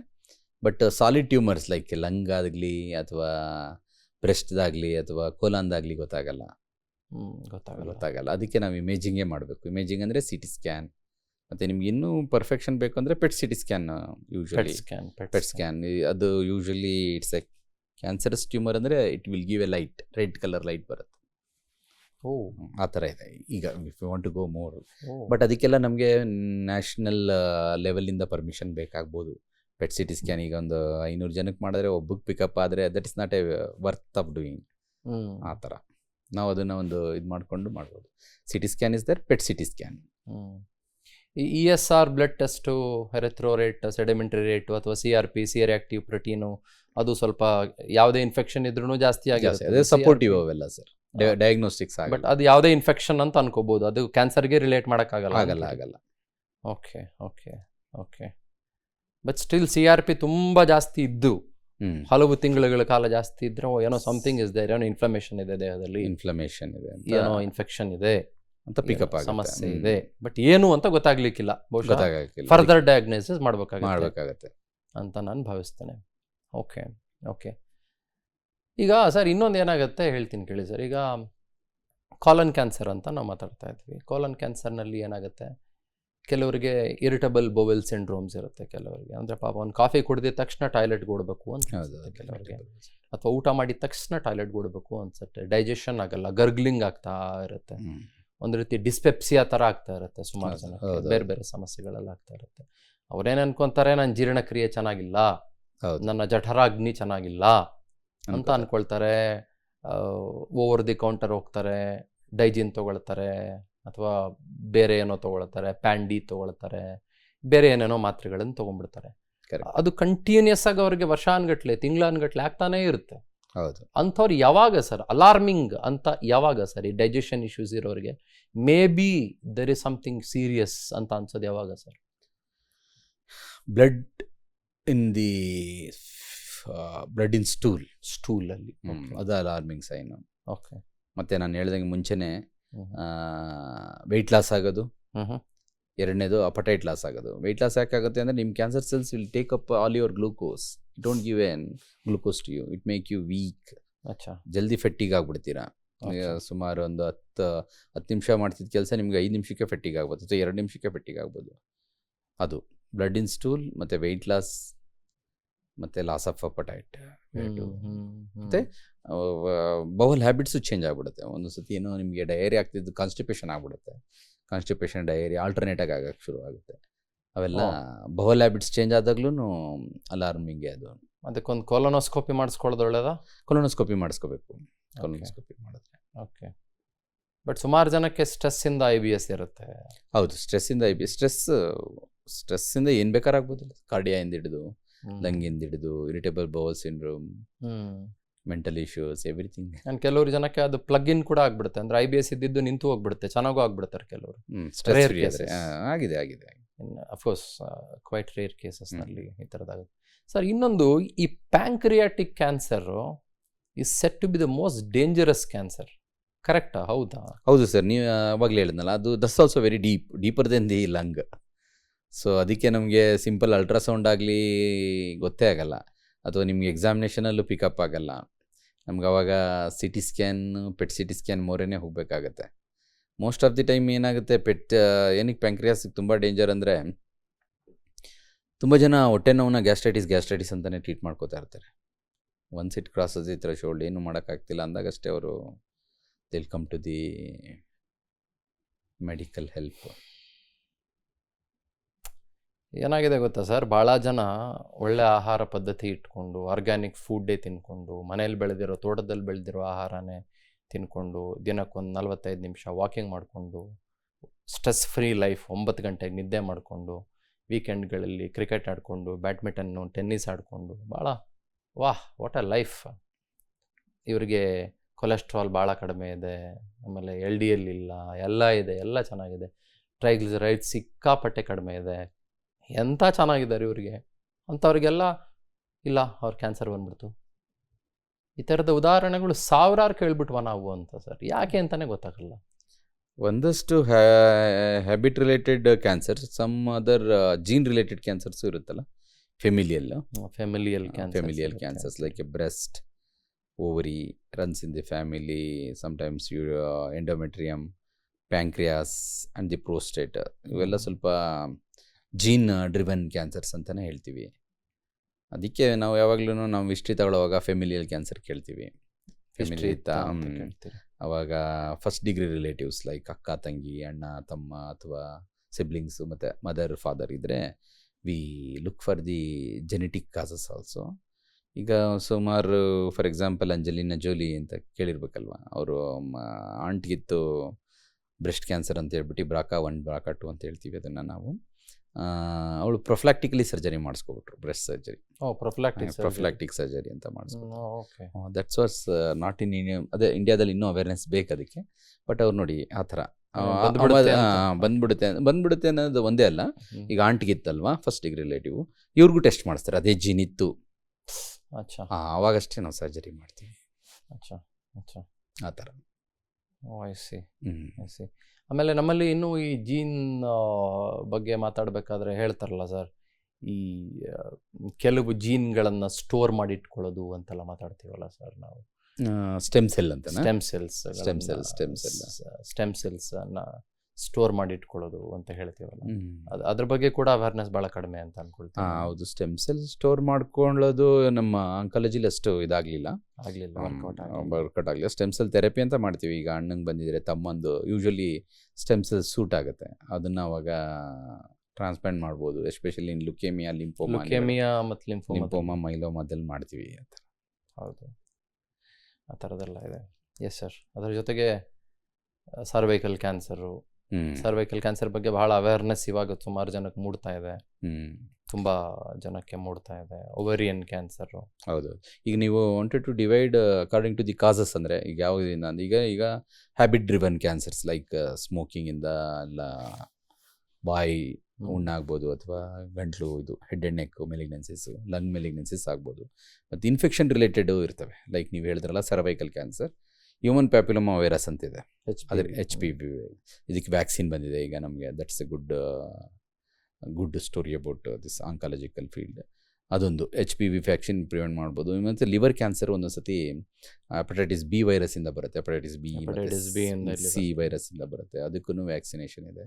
But solid tumours like lung ಆಗಲಿ ಅಥವಾ ಬ್ರೆಸ್ಟ್ದಾಗಲಿ ಅಥವಾ ಕೋಲಾನ್ದಾಗಲಿ ಗೊತ್ತಾಗಲ್ಲ. ಗೊತ್ತಾಗಲ್ಲ. ಅದಕ್ಕೆ ನಾವು ಇಮೇಜಿಂಗೇ ಮಾಡಬೇಕು. ಇಮೇಜಿಂಗ್ ಅಂದರೆ CT ಸ್ಕ್ಯಾನ್. ಮತ್ತು ನಿಮ್ಗೆ ಇನ್ನೂ ಪರ್ಫೆಕ್ಷನ್ ಬೇಕು ಅಂದರೆ PET CT scan. Usually PET scan ಅದು usually it's a cancerous tumour ಅಂದರೆ it will give a light, red colour light ಬರುತ್ತೆ. ಆ ಥರ ಇದೆ ಈಗ, if you want to go more. But ಅದಕ್ಕೆಲ್ಲ ನಮಗೆ ನ್ಯಾಷನಲ್ ಲೆವೆಲಿಂದ ಪರ್ಮಿಷನ್ ಬೇಕಾಗ್ಬೋದು. PET CT ಸ್ಕ್ಯಾನ್ ಈಗ ಒಂದು 500 ಜನಕ್ಕೆ ಮಾಡಿದ್ರೆ ಒಬ್ಬಕ್ಕೆ ಪಿಕಪ್ ಆದರೆ that is not a worth of doing. ಆ ಥರ ನಾವು ಅದನ್ನು ಒಂದು ಇದು ಮಾಡಿಕೊಂಡು ಮಾಡ್ಬೋದು. CT scan is there, PET CT scan. ಈ ESR blood test, erythro rate, sedimentary rate ಅಥವಾ CRP, ಸಿ ರಿಯಾಕ್ಟಿವ್ ಪ್ರೋಟೀನು, ಅದು ಸ್ವಲ್ಪ ಯಾವುದೇ ಇನ್ಫೆಕ್ಷನ್ ಇದ್ರೂ ಜಾಸ್ತಿ ಆಗಿದೆ. ಅದೇ ಸಪೋರ್ಟಿವ್ ಅವೆಲ್ಲ ಸರ್, ಡಯಾಗ್ನೋಸ್ಟಿಕ್ಸ್. ಬಟ್ ಅದು ಯಾವುದೇ ಇನ್ಫೆಕ್ಷನ್ ಅಂತ ಅನ್ಕೋಬಹುದು, ಅದು ಕ್ಯಾನ್ಸರ್ಗೆ ರಿಲೇಟ್ ಮಾಡೋಕ್ಕಾಗಲ್ಲ. ಆಗಲ್ಲ. ಓಕೆ. ಬಟ್ ಸ್ಟಿಲ್ CRP ತುಂಬ ಜಾಸ್ತಿ ಇದ್ದು ಹಲವು ತಿಂಗಳುಗಳ ಕಾಲ ಜಾಸ್ತಿ ಇದ್ರೆ ಏನೋ ಸಮಥಿಂಗ್ ಇಸ್ ದೇರ್, ಏನೋ ಇನ್ಫ್ಲಮೇಷನ್ ಇದೆ ದೇಹದಲ್ಲಿ, ಏನೋ ಇನ್ಫೆಕ್ಷನ್ ಇದೆ ಅಂತ ಪಿಕಪ್ ಸಮಸ್ಯೆ ಇದೆ. ಬಟ್ ಏನು ಅಂತ ಗೊತ್ತಾಗ್ಲಿಕ್ಕಿಲ್ಲ, ಬಹುಶಃ ಫರ್ದರ್ ಡಯಾಗ್ನೋಸಿಸ್ ಮಾಡಬೇಕಾಗುತ್ತೆ ಅಂತ ನಾನು ಭಾವಿಸ್ತೇನೆ. ಓಕೆ. ಈಗ ಸರ್ ಇನ್ನೊಂದು ಏನಾಗುತ್ತೆ ಹೇಳ್ತೀನಿ ಕೇಳಿ ಸರ್. ಈಗ ಕಾಲನ್ ಕ್ಯಾನ್ಸರ್ ಅಂತ ನಾವು ಮಾತಾಡ್ತಾ ಇದ್ವಿ. ಕಾಲನ್ ಕ್ಯಾನ್ಸರ್ನಲ್ಲಿ ಏನಾಗುತ್ತೆ, ಕೆಲವರಿಗೆ ಇರಿಟಬಲ್ ಬೊವೆಲ್ ಸಿಂಡ್ರೋಮ್ಸ್ ಇರುತ್ತೆ. ಕೆಲವರಿಗೆ ಅಂದರೆ ಪಾಪ ಒಂದು ಕಾಫಿ ಕುಡಿದ ತಕ್ಷಣ ಟಾಯ್ಲೆಟ್ಗೆ ಓಡಬೇಕು ಅಂತ ಕೆಲವರಿಗೆ, ಅಥವಾ ಊಟ ಮಾಡಿದ ತಕ್ಷಣ ಟಾಯ್ಲೆಟ್ಗೆ ಓಡಬೇಕು ಅನ್ಸುತ್ತೆ. ಡೈಜೆಷನ್ ಆಗಲ್ಲ, ಗರ್ಗ್ಲಿಂಗ್ ಆಗ್ತಾ ಇರುತ್ತೆ, ಒಂದು ರೀತಿ ಡಿಸ್ಪೆಪ್ಸಿಯಾ ಥರ ಆಗ್ತಾ ಇರುತ್ತೆ. ಸುಮಾರು ಜನಕ್ಕೆ ಬೇರೆ ಬೇರೆ ಸಮಸ್ಯೆಗಳೆಲ್ಲ ಆಗ್ತಾ ಇರುತ್ತೆ. ಅವ್ರೇನು ಅನ್ಕೊತಾರೆ, ನನ್ನ ಜೀರ್ಣಕ್ರಿಯೆ ಚೆನ್ನಾಗಿಲ್ಲ, ನನ್ನ ಜಠರಾಗ್ನಿ ಚೆನ್ನಾಗಿಲ್ಲ ಅಂತ ಅನ್ಕೊಳ್ತಾರೆ. ಓವರ್ ದಿ ಕೌಂಟರ್ ಹೋಗ್ತಾರೆ, ಡೈಜಿನ್ ತೊಗೊಳ್ತಾರೆ, ಅಥವಾ ಬೇರೆ ಏನೋ ತೊಗೊಳ್ತಾರೆ, ಪ್ಯಾಂಡಿ ತೊಗೊಳ್ತಾರೆ, ಬೇರೆ ಏನೇನೋ ಮಾತ್ರೆಗಳನ್ನು ತೊಗೊಂಡ್ಬಿಡ್ತಾರೆ. ಅದು ಕಂಟಿನ್ಯೂಸ್ ಆಗಿ ಅವ್ರಿಗೆ ವರ್ಷಾನ್ಗಟ್ಲೆ, ತಿಂಗಳಾನ್ಗಟ್ಲೆ ಆಗ್ತಾನೇ ಇರುತ್ತೆ. ಅಂಥವ್ರು ಯಾವಾಗ ಸರ್ ಅಲಾರ್ಮಿಂಗ್ ಅಂತ, ಯಾವಾಗ ಸರ್ ಈ ಡೈಜೆಷನ್ ಇಶ್ಯೂಸ್ ಇರೋರಿಗೆ may be there is something serious ಅಂತ ಅನ್ಸೋದು ಯಾವಾಗ ಸರ್? ಬ್ಲಡ್ ಇನ್ ಸ್ಟೂಲಲ್ಲಿ ಅದು ಅಲಾರ್ಮಿಂಗ್ ಸೈನ್. ಓಕೆ. ಮತ್ತು ನಾನು ಹೇಳ್ದಂಗೆ ಮುಂಚೆನೆ ವೆಯ್ಟ್ ಲಾಸ್ ಆಗೋದು, ಎರಡನೇದು ಅಪಟೈಟ್ ಲಾಸ್ ಆಗೋದು. ವೆಯ್ಟ್ ಲಾಸ್ ಯಾಕಾಗುತ್ತೆ ಅಂದರೆ ನಿಮ್ಮ cancer cells will take up all your glucose. It don't give an glucose to you, it make you weak ಅಚ್ಚಾ ಜಲ್ದಿ ಫೆಟ್ಟಿಗೆ ಆಗ್ಬಿಡ್ತೀರಾ. ಈಗ ಸುಮಾರು ಒಂದು 10 ನಿಮಿಷ ಮಾಡ್ತಿದ್ದ ಕೆಲಸ ನಿಮ್ಗೆ 5 ನಿಮಿಷಕ್ಕೆ ಫೆಟ್ಟಿಗೆ ಆಗ್ಬೋದು, ಅಥವಾ 2 ನಿಮಿಷಕ್ಕೆ ಫೆಟ್ಟಿಗೆ ಆಗ್ಬೋದು. ಅದು ಬ್ಲಡ್ ಇನ್ ಸ್ಟೂಲ್, ಮತ್ತು ವೆಯ್ಟ್ ಲಾಸ್, ಮತ್ತು ಲಾಸ್ ಆಫ್ ಅಪಟೈಟ್, ಮತ್ತು ಬೌಲ್ ಹ್ಯಾಬಿಟ್ಸು ಚೇಂಜ್ ಆಗಿಬಿಡುತ್ತೆ. ಒಂದು ಸತಿ ಏನೋ ನಿಮಗೆ ಡಯರಿ ಆಗ್ತಿದ್ದು ಕಾನ್ಸ್ಟಿಪೇಷನ್ ಆಗಿಬಿಡುತ್ತೆ. ಕಾನ್ಸ್ಟಿಪೇಷನ್ ಡಯರಿ ಆಲ್ಟರ್ನೇಟಾಗಿ ಆಗಕ್ಕೆ ಶುರು ಆಗುತ್ತೆ. ಅವೆಲ್ಲ ಬೌಲ್ ಹ್ಯಾಬಿಟ್ಸ್ ಚೇಂಜ್ ಆದಾಗ್ಲೂ ಅಲಾರ್ಮಿಂಗೆ ಅದು. ಅದಕ್ಕೊಂದು ಕೊಲೊನೋಸ್ಕೋಪಿ ಮಾಡಿಸ್ಕೊಳ್ಳೋದು ಒಳ್ಳೇದಾ? ಕೊಲೊನೋಸ್ಕೋಪಿ ಮಾಡಿಸ್ಕೋಬೇಕು, ಕೊಲೊನೋಸ್ಕೋಪಿ ಮಾಡಿದ್ರೆ. ಓಕೆ. ಬಟ್ ಸುಮಾರು ಜನಕ್ಕೆ ಸ್ಟ್ರೆಸ್ಸಿಂದ IBS ಇರುತ್ತೆ. ಹೌದು, ಸ್ಟ್ರೆಸ್ಸಿಂದ IBS. ಸ್ಟ್ರೆಸ್ಸಿಂದ ಏನು ಬೇಕಾದ್ರೆ ಆಗ್ಬೋದಿಲ್ಲ. ಕಾರ್ಡಿಯಾಯಿಂದ ಹಿಡಿದು, ಲಂಗಿಂದ ಹಿಡಿದು, irritable bowl syndrome, mental issues, everything. And ಕೆಲವರು ಜನಕ್ಕೆ ಅದು ಪ್ಲಗ್ ಇನ್ ಕೂಡ ಆಗ್ಬಿಡುತ್ತೆ. ಅಂದರೆ IBS ಇದ್ದಿದ್ದು ನಿಂತು ಹೋಗ್ಬಿಡುತ್ತೆ, ಚೆನ್ನಾಗೂ ಆಗ್ಬಿಡ್ತಾರೆ ಕೆಲವರು. ಸ್ಟ್ರೆಸ್ ಫ್ರೀ ಆದರೆ ಆಗಿದೆ. ಅಫ್ಕೋರ್ಸ್ ಕ್ವೈಟ್ ರೇರ್ ಕೇಸಸ್ನಲ್ಲಿ ಈ ಥರದ್ದಾಗುತ್ತೆ. ಸರ್, ಇನ್ನೊಂದು, ಈ pancreatic cancer is set to be the most dangerous cancer. ಕರೆಕ್ಟಾ? ಹೌದಾ? ಹೌದು ಸರ್, ನೀವು ಅವಾಗಲೇ ಹೇಳಿದ್ನಲ್ಲ, ಅದು that's also very deeper than the lung. So ಅದಕ್ಕೆ ನಮಗೆ ಸಿಂಪಲ್ ಅಲ್ಟ್ರಾಸೌಂಡ್ ಆಗಲಿ ಗೊತ್ತೇ ಆಗಲ್ಲ, ಅಥವಾ ನಿಮಗೆ ಎಕ್ಸಾಮಿನೇಷನಲ್ಲೂ ಪಿಕಪ್ ಆಗಲ್ಲ. ನಮ್ಗೆ ಅವಾಗ CT scan, PET CT scan ಮೋರೇನೆ ಹೋಗಬೇಕಾಗತ್ತೆ. ಮೋಸ್ಟ್ ಆಫ್ ದಿ ಟೈಮ್ ಏನಾಗುತ್ತೆ, ಏನಕ್ಕೆ ಪ್ಯಾಂಕ್ರಿಯಾಸಿಗೆ ತುಂಬ ಡೇಂಜರ್ ಅಂದರೆ, ತುಂಬ ಜನ ಹೊಟ್ಟೆ ನೋವನ್ನ ಗ್ಯಾಸ್ಟ್ರೈಟಿಸ್ ಅಂತಲೇ ಟ್ರೀಟ್ ಮಾಡ್ಕೋತಾ ಇರ್ತಾರೆ. Once it crosses the threshold, ಏನು ಮಾಡೋಕ್ಕಾಗ್ತಿಲ್ಲ ಅಂದಾಗಷ್ಟೇ ಅವರು will come to the medical help. ಏನಾಗಿದೆ ಗೊತ್ತಾ ಸರ್, ಭಾಳ ಜನ ಒಳ್ಳೆ ಆಹಾರ ಪದ್ಧತಿ ಇಟ್ಕೊಂಡು, ಆರ್ಗ್ಯಾನಿಕ್ ಫುಡ್ಡೇ ತಿನ್ಕೊಂಡು, ಮನೇಲಿ ಬೆಳೆದಿರೋ, ತೋಟದಲ್ಲಿ ಬೆಳೆದಿರೋ ಆಹಾರನೇ ತಿನ್ಕೊಂಡು, ದಿನಕ್ಕೊಂದು 45 ನಿಮಿಷ ವಾಕಿಂಗ್ ಮಾಡಿಕೊಂಡು, ಸ್ಟ್ರೆಸ್ ಫ್ರೀ ಲೈಫ್, 9 ಗಂಟೆಗೆ ನಿದ್ದೆ ಮಾಡಿಕೊಂಡು, ವೀಕೆಂಡ್ಗಳಲ್ಲಿ ಕ್ರಿಕೆಟ್ ಆಡಿಕೊಂಡು, ಬ್ಯಾಡ್ಮಿಂಟನ್ನು, ಟೆನ್ನಿಸ್ ಆಡಿಕೊಂಡು, ಭಾಳ ವಾಟ್ ಅ ಲೈಫ್. ಇವರಿಗೆ ಕೊಲೆಸ್ಟ್ರಾಲ್ ಭಾಳ ಕಡಿಮೆ ಇದೆ, ಆಮೇಲೆ LDL ಇಲ್ಲ, ಎಲ್ಲ ಇದೆ, ಎಲ್ಲ ಚೆನ್ನಾಗಿದೆ. ಟ್ರೈಗ್ಲಿಸರೈಡ್ ಸಿಕ್ಕಾಪಟ್ಟೆ ಕಡಿಮೆ ಇದೆ, ಎಂಥ ಚೆನ್ನಾಗಿದ್ದಾರೆ ಇವರಿಗೆ. ಅಂಥವ್ರಿಗೆಲ್ಲ ಇಲ್ಲ, ಅವ್ರ ಕ್ಯಾನ್ಸರ್ ಬಂದ್ಬಿಡ್ತು. ಈ ಥರದ ಉದಾಹರಣೆಗಳು ಸಾವಿರಾರು ಕೇಳ್ಬಿಟ್ವ ನಾವು ಅಂತ ಸರ್. ಯಾಕೆ ಅಂತಲೇ ಗೊತ್ತಾಗಲ್ಲ. ಒಂದಷ್ಟು habit related cancer, some other gene related cancers ಇರುತ್ತಲ್ಲ, familial cancers like breast, ovary, runs in the family, sometimes endometrium, pancreas and the prostate. ಇವೆಲ್ಲ ಸ್ವಲ್ಪ ಜೀನ್ ಡ್ರಿವನ್ ಕ್ಯಾನ್ಸರ್ಸ್ ಅಂತಲೇ ಹೇಳ್ತೀವಿ. ಅದಕ್ಕೆ ನಾವು ಯಾವಾಗಲೂ ನಾವು ಹಿಸ್ಟ್ರಿ ತಗೊಳ್ಳುವಾಗ ಫೆಮಿಲಿಯಲ್ ಕ್ಯಾನ್ಸರ್ ಕೇಳ್ತೀವಿ. ಫೆಮಿಲಿ ಅವಾಗ ಫಸ್ಟ್ ಡಿಗ್ರಿ ರಿಲೇಟಿವ್ಸ್ ಲೈಕ್ ಅಕ್ಕ, ತಂಗಿ, ಅಣ್ಣ, ತಮ್ಮ, ಅಥವಾ ಸಿಬ್ಲಿಂಗ್ಸು, ಮತ್ತು ಮದರ್, ಫಾದರ್ ಇದ್ದರೆ we look for the genetic causes also. ಈಗ ಸುಮಾರು, ಫಾರ್ ಎಕ್ಸಾಂಪಲ್, ಅಂಜಲಿನಾ ಜೋಲಿ ಅಂತ ಕೇಳಿರ್ಬೇಕಲ್ವ, ಅವರು ಆಂಟ್ಗಿತ್ತು ಬ್ರೆಸ್ಟ್ ಕ್ಯಾನ್ಸರ್ ಅಂತ ಹೇಳ್ಬಿಟ್ಟು BRCA1, BRCA2 ಅಂತ ಹೇಳ್ತೀವಿ ಅದನ್ನು ನಾವು. ಅವಳು ಪ್ರೊಫ್ಲಾಕ್ಟಿಕಲಿ ಸರ್ಜರಿ ಮಾಡಿಸ್ಕೊಬಿಟ್ರು, ಬ್ರೆಸ್ಟ್ ಸರ್ಜರಿ. ಪ್ರೊಫ್ಲಾಕ್ಟಿಕ್ ಸರ್ಜರಿ ಅಂತ ಮಾಡಿಸ್ಕೊಬಿಟ್ರು. That's was not in India. ಅದೇ ಇಂಡಿಯಾದಲ್ಲಿ ಇನ್ನೂ ಅವೇರ್ನೆಸ್ ಬೇಕು ಅದಕ್ಕೆ. ಬಟ್ ಅವ್ರು ನೋಡಿ ಆ ಥರ ಬಂದ್ಬಿಡುತ್ತೆ ಅನ್ನೋದು ಒಂದೇ ಅಲ್ಲ. ಈಗ ಆಂಟ್ಗಿತ್ತಲ್ವಾ ಫಸ್ಟ್ ಡಿಗ್ರಿ ರಿಲೇಟಿವ್, ಇವ್ರಿಗೂ ಟೆಸ್ಟ್ ಮಾಡಿಸ್ತಾರೆ, ಅದೇ ಜೀನ್ ಇತ್ತು, ಆವಾಗಷ್ಟೇ ನಾವು ಸರ್ಜರಿ ಮಾಡ್ತೀವಿ. ಆ ಥರ. ಆಮೇಲೆ ನಮ್ಮಲ್ಲಿ ಇನ್ನೂ ಈ ಜೀನ್ ಬಗ್ಗೆ ಮಾತಾಡಬೇಕಾದ್ರೆ ಹೇಳ್ತಾರಲ್ಲ ಸರ್, ಈ ಕೆಲವು ಜೀನ್ಗಳನ್ನು ಸ್ಟೋರ್ ಮಾಡಿ ಇಟ್ಕೊಳ್ಳೋದು ಅಂತೆಲ್ಲ ಮಾತಾಡ್ತೀವಲ್ಲ ಸರ್ ನಾವು. ಸ್ಟೆಮ್ ಸೆಲ್ ಅಂತ, ಸ್ಟೆಮ್ ಸೆಲ್ಸ್ ಅನ್ನ ಸ್ಟೋರ್ ಮಾಡಿ ಇಟ್ಕೊಳ್ಳೋದು ಅಂತ ಹೇಳ್ತೀವಲ್ಲ, ಅದ್ರ ಬಗ್ಗೆ ಕೂಡ ಅವೇರ್ನೆಸ್ ಭಾಳ ಕಡಿಮೆ ಅಂತ ಅನ್ಕೊಳ್ತೀವಿ. ಹೌದು, ಸ್ಟೆಮ್ ಸೆಲ್ ಸ್ಟೋರ್ ಮಾಡ್ಕೊಳ್ಳೋದು ನಮ್ಮ ಆಂಕಾಲಜಿಲಿ ಅಷ್ಟು ಇದಾಗಲಿಲ್ಲ, ವರ್ಕೌಟ್ ಆಗಲಿಲ್ಲ. ಸ್ಟೆಮ್ ಸೆಲ್ ಥೆರಪಿ ಅಂತ ಮಾಡ್ತೀವಿ. ಈಗ ಅಣ್ಣಂಗೆ ಬಂದಿದ್ರೆ, ತಮ್ಮಂದು ಯೂಶ್ವಲಿ ಸ್ಟೆಮ್ ಸೆಲ್ ಸೂಟ್ ಆಗುತ್ತೆ, ಅದನ್ನು ಅವಾಗ ಟ್ರಾನ್ಸ್ಪ್ಲಾಂಟ್ ಮಾಡ್ಬೋದು. ಎಸ್ಪೆಷಲಿ ಇನ್ ಲುಕೇಮಿಯಾ, ಲಿಂಫೋಮಾ, ಮೈಲೋಮಾದಲ್ಲಿ ಮಾಡ್ತೀವಿ. ಹೌದು, ಆ ಥರದ್ದೆಲ್ಲ ಇದೆ. Yes sir. ಅದರ ಜೊತೆಗೆ ಸರ್ವೈಕಲ್ ಕ್ಯಾನ್ಸರ್ ಬಗ್ಗೆ ಬಹಳ ಅವೇರ್ನೆಸ್ ಇವಾಗ ಸುಮಾರು ಜನಕ್ಕೆ ಮೂಡ್ತಾ ಇದೆ, ತುಂಬ ಜನಕ್ಕೆ ಮೂಡ್ತಾ ಇದೆ. Ovarian cancer. ಹೌದು. ಈಗ ನೀವು wanted to divide according to the causes ಅಂದರೆ, ಈಗ ಯಾವುದರಿಂದ ಈಗ ಹ್ಯಾಬಿಟ್ ಡ್ರಿವನ್ ಕ್ಯಾನ್ಸರ್ಸ್ ಲೈಕ್ ಸ್ಮೋಕಿಂಗಿಂದ ಎಲ್ಲ ಬಾಯಿ ಹುಣ್ಣಾಗ್ಬೋದು, ಅಥವಾ ಗಂಟ್ಲು, ಇದು head and neck malignancies, lung malignancies ಆಗ್ಬೋದು. ಮತ್ತು ಇನ್ಫೆಕ್ಷನ್ ರಿಲೇಟೆಡು ಇರ್ತವೆ, ಲೈಕ್ ನೀವು ಹೇಳಿದ್ರಲ್ಲ cervical cancer. Human papilloma virus ಅಂತಿದೆ, ಅದ್ರ HPV. ಇದಕ್ಕೆ ವ್ಯಾಕ್ಸಿನ್ ಬಂದಿದೆ ಈಗ ನಮಗೆ. That's a good story about this oncological field. ಅದೊಂದು HPV ವ್ಯಾಕ್ಸಿನ್ ಪ್ರಿವೆಂಟ್ ಮಾಡ್ಬೋದು. ಮತ್ತು ಲಿವರ್ ಕ್ಯಾನ್ಸರ್ ಒಂದೊಂದು ಸತಿ ಹೆಪಟೈಟಿಸ್ B ವೈರಸ್ಸಿಂದ ಬರುತ್ತೆ, ಹೆಪಟೈಟಿಸ್ B ಇಂದ C ವೈರಸ್ಸಿಂದ ಬರುತ್ತೆ, ಅದಕ್ಕೂ ವ್ಯಾಕ್ಸಿನೇಷನ್ ಇದೆ.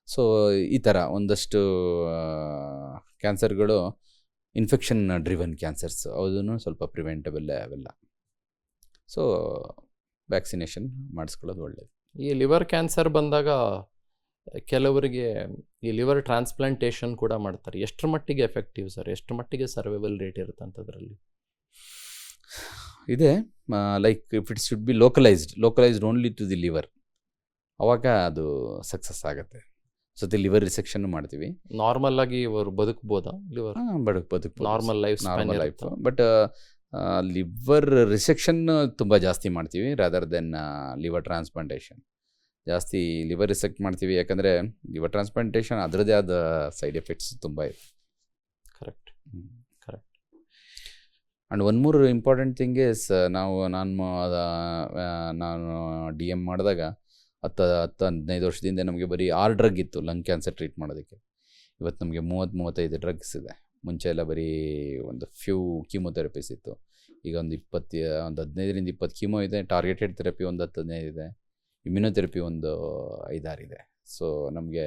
ಸೊ ಈ ಥರ ಒಂದಷ್ಟು ಕ್ಯಾನ್ಸರ್ಗಳು ಇನ್ಫೆಕ್ಷನ್ ಡ್ರಿವನ್ ಕ್ಯಾನ್ಸರ್ಸ್, ಅದನ್ನು ಸ್ವಲ್ಪ ಪ್ರಿವೆಂಟಬಲ್ ಅವೆಲ್ಲ. ಸೊ ವ್ಯಾಕ್ಸಿನೇಷನ್ ಮಾಡಿಸ್ಕೊಳ್ಳೋದು ಒಳ್ಳೆಯದು. ಈ ಲಿವರ್ ಕ್ಯಾನ್ಸರ್ ಬಂದಾಗ ಕೆಲವರಿಗೆ ಈ ಲಿವರ್ ಟ್ರಾನ್ಸ್ಪ್ಲಾಂಟೇಷನ್ ಕೂಡ ಮಾಡ್ತಾರೆ. ಎಷ್ಟರ ಮಟ್ಟಿಗೆ ಎಫೆಕ್ಟಿವ್ ಸರ್, ಎಷ್ಟರ ಮಟ್ಟಿಗೆ ಸರ್ವೈವಲ್ ರೇಟ್ ಇರುತ್ತೆ ಅಂಥದ್ರಲ್ಲಿ? ಇದೆ, like if it should be localised only to the liver, ಅವಾಗ ಅದು ಸಕ್ಸಸ್ ಆಗುತ್ತೆ. ಜೊತೆ ಲಿವರ್ ರಿಸೆಕ್ಷನ್ ಮಾಡ್ತೀವಿ. ನಾರ್ಮಲ್ ಆಗಿ ಇವರು ಬದುಕ್ಬೋದಾ ಲಿವರ್? ಬದುಕ್ಬೋದು, normal life. But liver resection ತುಂಬ ಜಾಸ್ತಿ ಮಾಡ್ತೀವಿ ರಾದರ್ ದೆನ್ ಲಿವರ್ ಟ್ರಾನ್ಸ್ಪ್ಲಾಂಟೇಷನ್. ಜಾಸ್ತಿ ಲಿವರ್ ರಿಸೆಕ್ಟ್ ಮಾಡ್ತೀವಿ, ಯಾಕಂದರೆ ಲಿವರ್ ಟ್ರಾನ್ಸ್ಪ್ಲಾಂಟೇಷನ್ ಅದರದ್ದೇ ಆದ ಸೈಡ್ ಎಫೆಕ್ಟ್ಸ್ ತುಂಬ ಇದೆ. Correct. And one more important thing is, ನಾನು DM ಮಾಡಿದಾಗ 10-15 ವರ್ಷದಿಂದ ನಮಗೆ ಬರೀ 6 ಡ್ರಗ್ ಇತ್ತು ಲಂಗ್ ಕ್ಯಾನ್ಸರ್ ಟ್ರೀಟ್ ಮಾಡೋದಕ್ಕೆ. ಇವತ್ತು ನಮಗೆ 30-35 ಡ್ರಗ್ಸ್ ಇದೆ. ಮುಂಚೆ ಎಲ್ಲ ಬರೀ ಒಂದು ಫ್ಯೂ ಕೀಮೋಥೆರಪೀಸ್ ಇತ್ತು. ಈಗ ಒಂದು 15-20 ಕೀಮೋ ಇದೆ. ಟಾರ್ಗೆಟೆಡ್ ಥೆರಪಿ ಒಂದು 10-15 ಇದೆ. ಇಮ್ಯುನೊಥೆರಪಿ ಒಂದು 5-6 ಇದೆ. ಸೊ ನಮಗೆ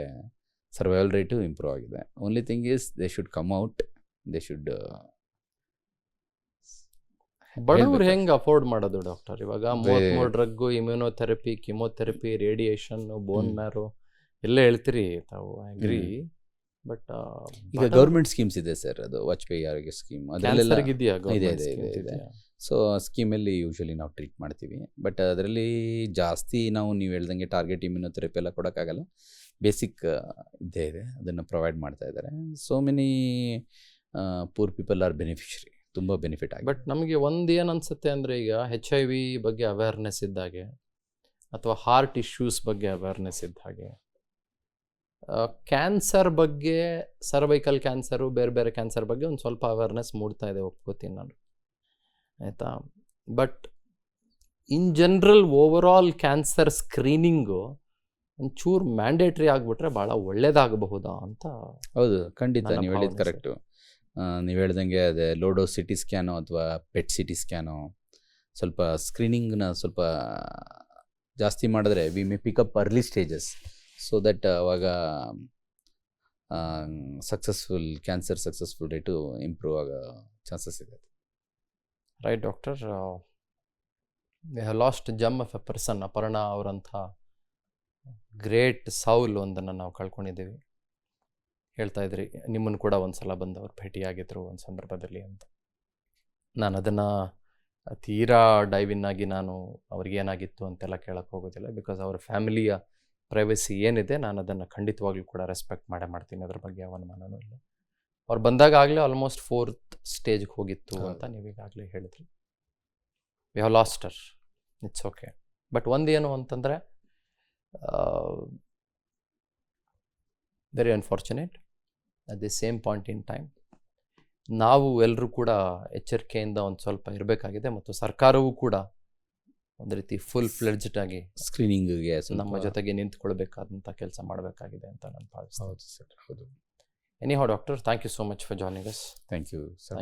ಸರ್ವೈವಲ್ ರೇಟು ಇಂಪ್ರೂವ್ ಆಗಿದೆ. Only thing is they should come out, they should. ಬಡವ್ರು ಹೆಂಗೆ ಅಫೋರ್ಡ್ ಮಾಡೋದು ಡಾಕ್ಟರ್? ಇವಾಗ 33 drug, immunotherapy, chemotherapy, radiation, bone marrow ಎಲ್ಲ ಹೇಳ್ತೀರಿ ತಾವು, ಅಗ್ರಿ. ಬಟ್ ಈಗ ಗೌರ್ಮೆಂಟ್ ಸ್ಕೀಮ್ಸ್ ಇದೆ ಸರ್, ಅದು ವಾಜಪೇಯಿ ಆರೋಗ್ಯ ಸ್ಕೀಮ್, ಅದರಲ್ಲೆಲ್ಲ ಇದೆ. ಸೊ ಸ್ಕೀಮಲ್ಲಿ ಯೂಶ್ವಲಿ ನಾವು ಟ್ರೀಟ್ ಮಾಡ್ತೀವಿ. ಬಟ್ ಅದರಲ್ಲಿ ಜಾಸ್ತಿ ನೀವು ಹೇಳ್ದಂಗೆ ಟಾರ್ಗೆಟ್ ಇಮ್ಯುನೊಥೆರಪಿ ಎಲ್ಲ ಕೊಡೋಕ್ಕಾಗಲ್ಲ. ಬೇಸಿಕ್ ಇದ್ದೇ ಇದೆ, ಅದನ್ನು ಪ್ರೊವೈಡ್ ಮಾಡ್ತಾ ಇದ್ದಾರೆ. So many poor people are beneficiary, ತುಂಬ ಬೆನಿಫಿಟ್ ಆಗಿದೆ. ಬಟ್ ನಮಗೆ ಒಂದು ಏನು ಅನಿಸುತ್ತೆ ಅಂದರೆ, ಈಗ HIV ಬಗ್ಗೆ ಅವೇರ್ನೆಸ್ ಇದ್ದಾಗೆ ಅಥವಾ ಹಾರ್ಟ್ ಇಶ್ಯೂಸ್ ಬಗ್ಗೆ ಅವೇರ್ನೆಸ್ ಇದ್ದ ಹಾಗೆ, ಕ್ಯಾನ್ಸರ್ ಬಗ್ಗೆ, ಸರ್ವೈಕಲ್ ಕ್ಯಾನ್ಸರು, ಬೇರೆ ಬೇರೆ ಕ್ಯಾನ್ಸರ್ ಬಗ್ಗೆ ಒಂದು ಸ್ವಲ್ಪ ಅವೇರ್ನೆಸ್ ಮೂಡ್ತಾ ಇದೆ, ಒಪ್ಕೋತೀನಿ ನಾನು, ಆಯಿತಾ. But in general overall cancer screening ಒಂಚೂರು ಮ್ಯಾಂಡೇಟ್ರಿ ಆಗಿಬಿಟ್ರೆ ಭಾಳ ಒಳ್ಳೇದಾಗಬಹುದಾ ಅಂತ. ಹೌದು, ಖಂಡಿತ ನೀವು ಹೇಳಿದ್ದು ಕರೆಕ್ಟು. ನೀವು ಹೇಳ್ದಂಗೆ ಅದೇ ಲೋಡೋ CT ಸ್ಕ್ಯಾನು ಅಥವಾ PET CT ಸ್ಕ್ಯಾನು, ಸ್ವಲ್ಪ ಸ್ಕ್ರೀನಿಂಗ್ನ ಸ್ವಲ್ಪ ಜಾಸ್ತಿ ಮಾಡಿದ್ರೆ we may pick up early stages, so that ಅವಾಗ ಸಕ್ಸಸ್ಫುಲ್ ರೇಟು ಇಂಪ್ರೂವ್ ಆಗೋ ಚಾನ್ಸಸ್ ಇದೆ. Right doctor, we have lost gem of a person. Aparna ಅವರಂಥ ಗ್ರೇಟ್ ಸೌಲ್ ಒಂದನ್ನು ನಾವು ಕಳ್ಕೊಂಡಿದ್ದೀವಿ. ಹೇಳ್ತಾ ಇದ್ರಿ, ನಿಮ್ಮನ್ನು ಕೂಡ ಒಂದು ಸಲ ಬಂದವರು ಭೇಟಿಯಾಗಿದ್ದರು ಒಂದು ಸಂದರ್ಭದಲ್ಲಿ ಅಂತ. ನಾನು ಅದನ್ನು ತೀರಾ ಡೈವಿನ್ ಆಗಿ ನಾನು ಅವ್ರಿಗೇನಾಗಿತ್ತು ಅಂತೆಲ್ಲ ಕೇಳಕ್ಕೆ ಹೋಗೋದಿಲ್ಲ. ಬಿಕಾಸ್ ಅವರ ಫ್ಯಾಮಿಲಿಯ ಪ್ರೈವಸಿ ಏನಿದೆ, ನಾನು ಅದನ್ನು ಖಂಡಿತವಾಗ್ಲೂ ಕೂಡ ರೆಸ್ಪೆಕ್ಟ್ ಮಾಡ್ತೀನಿ. ಅದ್ರ ಬಗ್ಗೆ ಅವಮಾನನೂ ಇಲ್ಲ. ಅವ್ರು ಬಂದಾಗ ಆಗಲೇ ಆಲ್ಮೋಸ್ಟ್ 4th ಸ್ಟೇಜ್ಗೆ ಹೋಗಿತ್ತು ಅಂತ ನೀವೀಗಾಗಲೇ ಹೇಳಿದ್ರಿ. V have last Har, it's okay. But ಒಂದೇನು ಅಂತಂದರೆ, very unfortunate. At the same point in time ನಾವು ಎಲ್ಲರೂ ಕೂಡ ಎಚ್ಚರಿಕೆಯಿಂದ ಒಂದು ಸ್ವಲ್ಪ ಇರಬೇಕಾಗಿದೆ. ಮತ್ತು ಸರ್ಕಾರವೂ ಕೂಡ ಒಂದು ರೀತಿ ಫುಲ್ ಫ್ಲೆಡ್ಜ್ಡ್ ಆಗಿ ಸ್ಕ್ರೀನಿಂಗ್ಗೆ ನಮ್ಮ ಜೊತೆಗೆ ನಿಂತ್ಕೊಳ್ಬೇಕಾದಂಥ ಕೆಲಸ ಮಾಡಬೇಕಾಗಿದೆ ಅಂತ ನಾನು ಭಾವಿಸ್ತೀನಿ. ಹೌದು ಸರ್, ಹೌದು. Anyhow doctor, thank you so much for joining us. Thank you sir.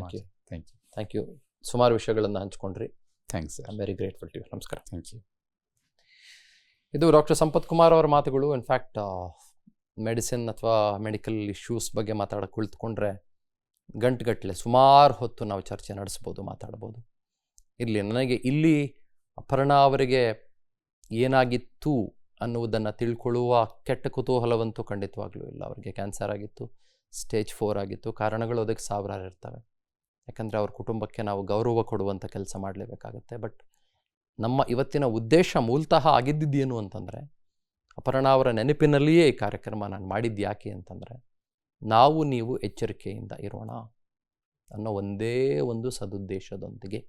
Thank you. ಸುಮಾರು ವಿಷಯಗಳನ್ನು ಹಂಚ್ಕೊಂಡ್ರಿ. Thanks sir. I am very grateful to you. ನಮಸ್ಕಾರ. Thank you. ಇದು ಡಾಕ್ಟರ್ ಸಂಪತ್ ಕುಮಾರ್ ಅವರ ಮಾತುಗಳು. ಇನ್ಫ್ಯಾಕ್ಟ್ ಮೆಡಿಸಿನ್ ಅಥವಾ ಮೆಡಿಕಲ್ ಇಶ್ಯೂಸ್ ಬಗ್ಗೆ ಮಾತಾಡೋಕೆ ಕುಳಿತುಕೊಂಡ್ರೆ ಗಂಟುಗಟ್ಟಲೆ ಸುಮಾರು ಹೊತ್ತು ನಾವು ಚರ್ಚೆ ನಡೆಸ್ಬೋದು, ಮಾತಾಡ್ಬೋದು. ಇರಲಿ, ನನಗೆ ಇಲ್ಲಿ ಅಪರ್ಣಾ ಅವರಿಗೆ ಏನಾಗಿತ್ತು ಅನ್ನುವುದನ್ನು ತಿಳ್ಕೊಳ್ಳುವ ಕೆಟ್ಟ ಕುತೂಹಲವಂತೂ ಖಂಡಿತವಾಗ್ಲೂ ಇಲ್ಲ. ಅವರಿಗೆ ಕ್ಯಾನ್ಸರ್ ಆಗಿತ್ತು, ಸ್ಟೇಜ್ 4 ಆಗಿತ್ತು. ಕಾರಣಗಳು ಅದಕ್ಕೆ ಸಾವಿರಾರು ಇರ್ತವೆ. ಯಾಕಂದರೆ ಅವ್ರ ಕುಟುಂಬಕ್ಕೆ ನಾವು ಗೌರವ ಕೊಡುವಂಥ ಕೆಲಸ ಮಾಡಲೇಬೇಕಾಗತ್ತೆ. ಬಟ್ ನಮ್ಮ ಇವತ್ತಿನ ಉದ್ದೇಶ ಮೂಲತಃ ಆಗಿದ್ದೇನು ಅಂತಂದರೆ, ಅಪರ್ಣಾ ಅವರ ನೆನಪಿನಲ್ಲಿಯೇ ಈ ಕಾರ್ಯಕ್ರಮ ನಾನು ಮಾಡಿದ್ದು ಯಾಕೆ ಅಂತಂದರೆ, ನಾವು ನೀವು ಎಚ್ಚರಿಕೆಯಿಂದ ಇರೋಣ ಅನ್ನೋ ಒಂದೇ ಒಂದು ಸದುದ್ದೇಶದೊಂದಿಗೆ.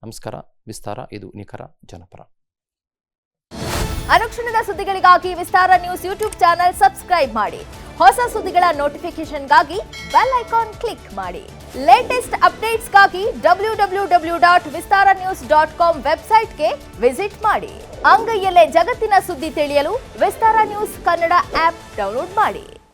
ನಮಸ್ಕಾರ. ವಿಸ್ತಾರ, ಇದು ನಿಖರ ಜನಪರ. ಅನುಕ್ಷಣದ ಸುದ್ದಿಗಳಿಗಾಗಿ ವಿಸ್ತಾರ ನ್ಯೂಸ್ ಯೂಟ್ಯೂಬ್ ಚಾನೆಲ್ ಸಬ್ಸ್ಕ್ರೈಬ್ ಮಾಡಿ. ಹೊಸ ಸುದ್ದಿಗಳ ನೋಟಿಫಿಕೇಶನ್ಗಾಗಿ ಬೆಲ್ ಐಕಾನ್ ಕ್ಲಿಕ್ ಮಾಡಿ. ಲೇಟೆಸ್ಟ್ ಅಪ್ಡೇಟ್ಸ್ಗಾಗಿ www.vistaranews.com ವೆಬ್ಸೈಟ್ಗೆ ವಿಸಿಟ್ ಮಾಡಿ. ಅಂಗೈಯಲ್ಲೇ ಜಗತ್ತಿನ ಸುದ್ದಿ ತಿಳಿಯಲು ವಿಸ್ತಾರ ನ್ಯೂಸ್ ಕನ್ನಡ ಆಪ್ ಡೌನ್ಲೋಡ್ ಮಾಡಿ.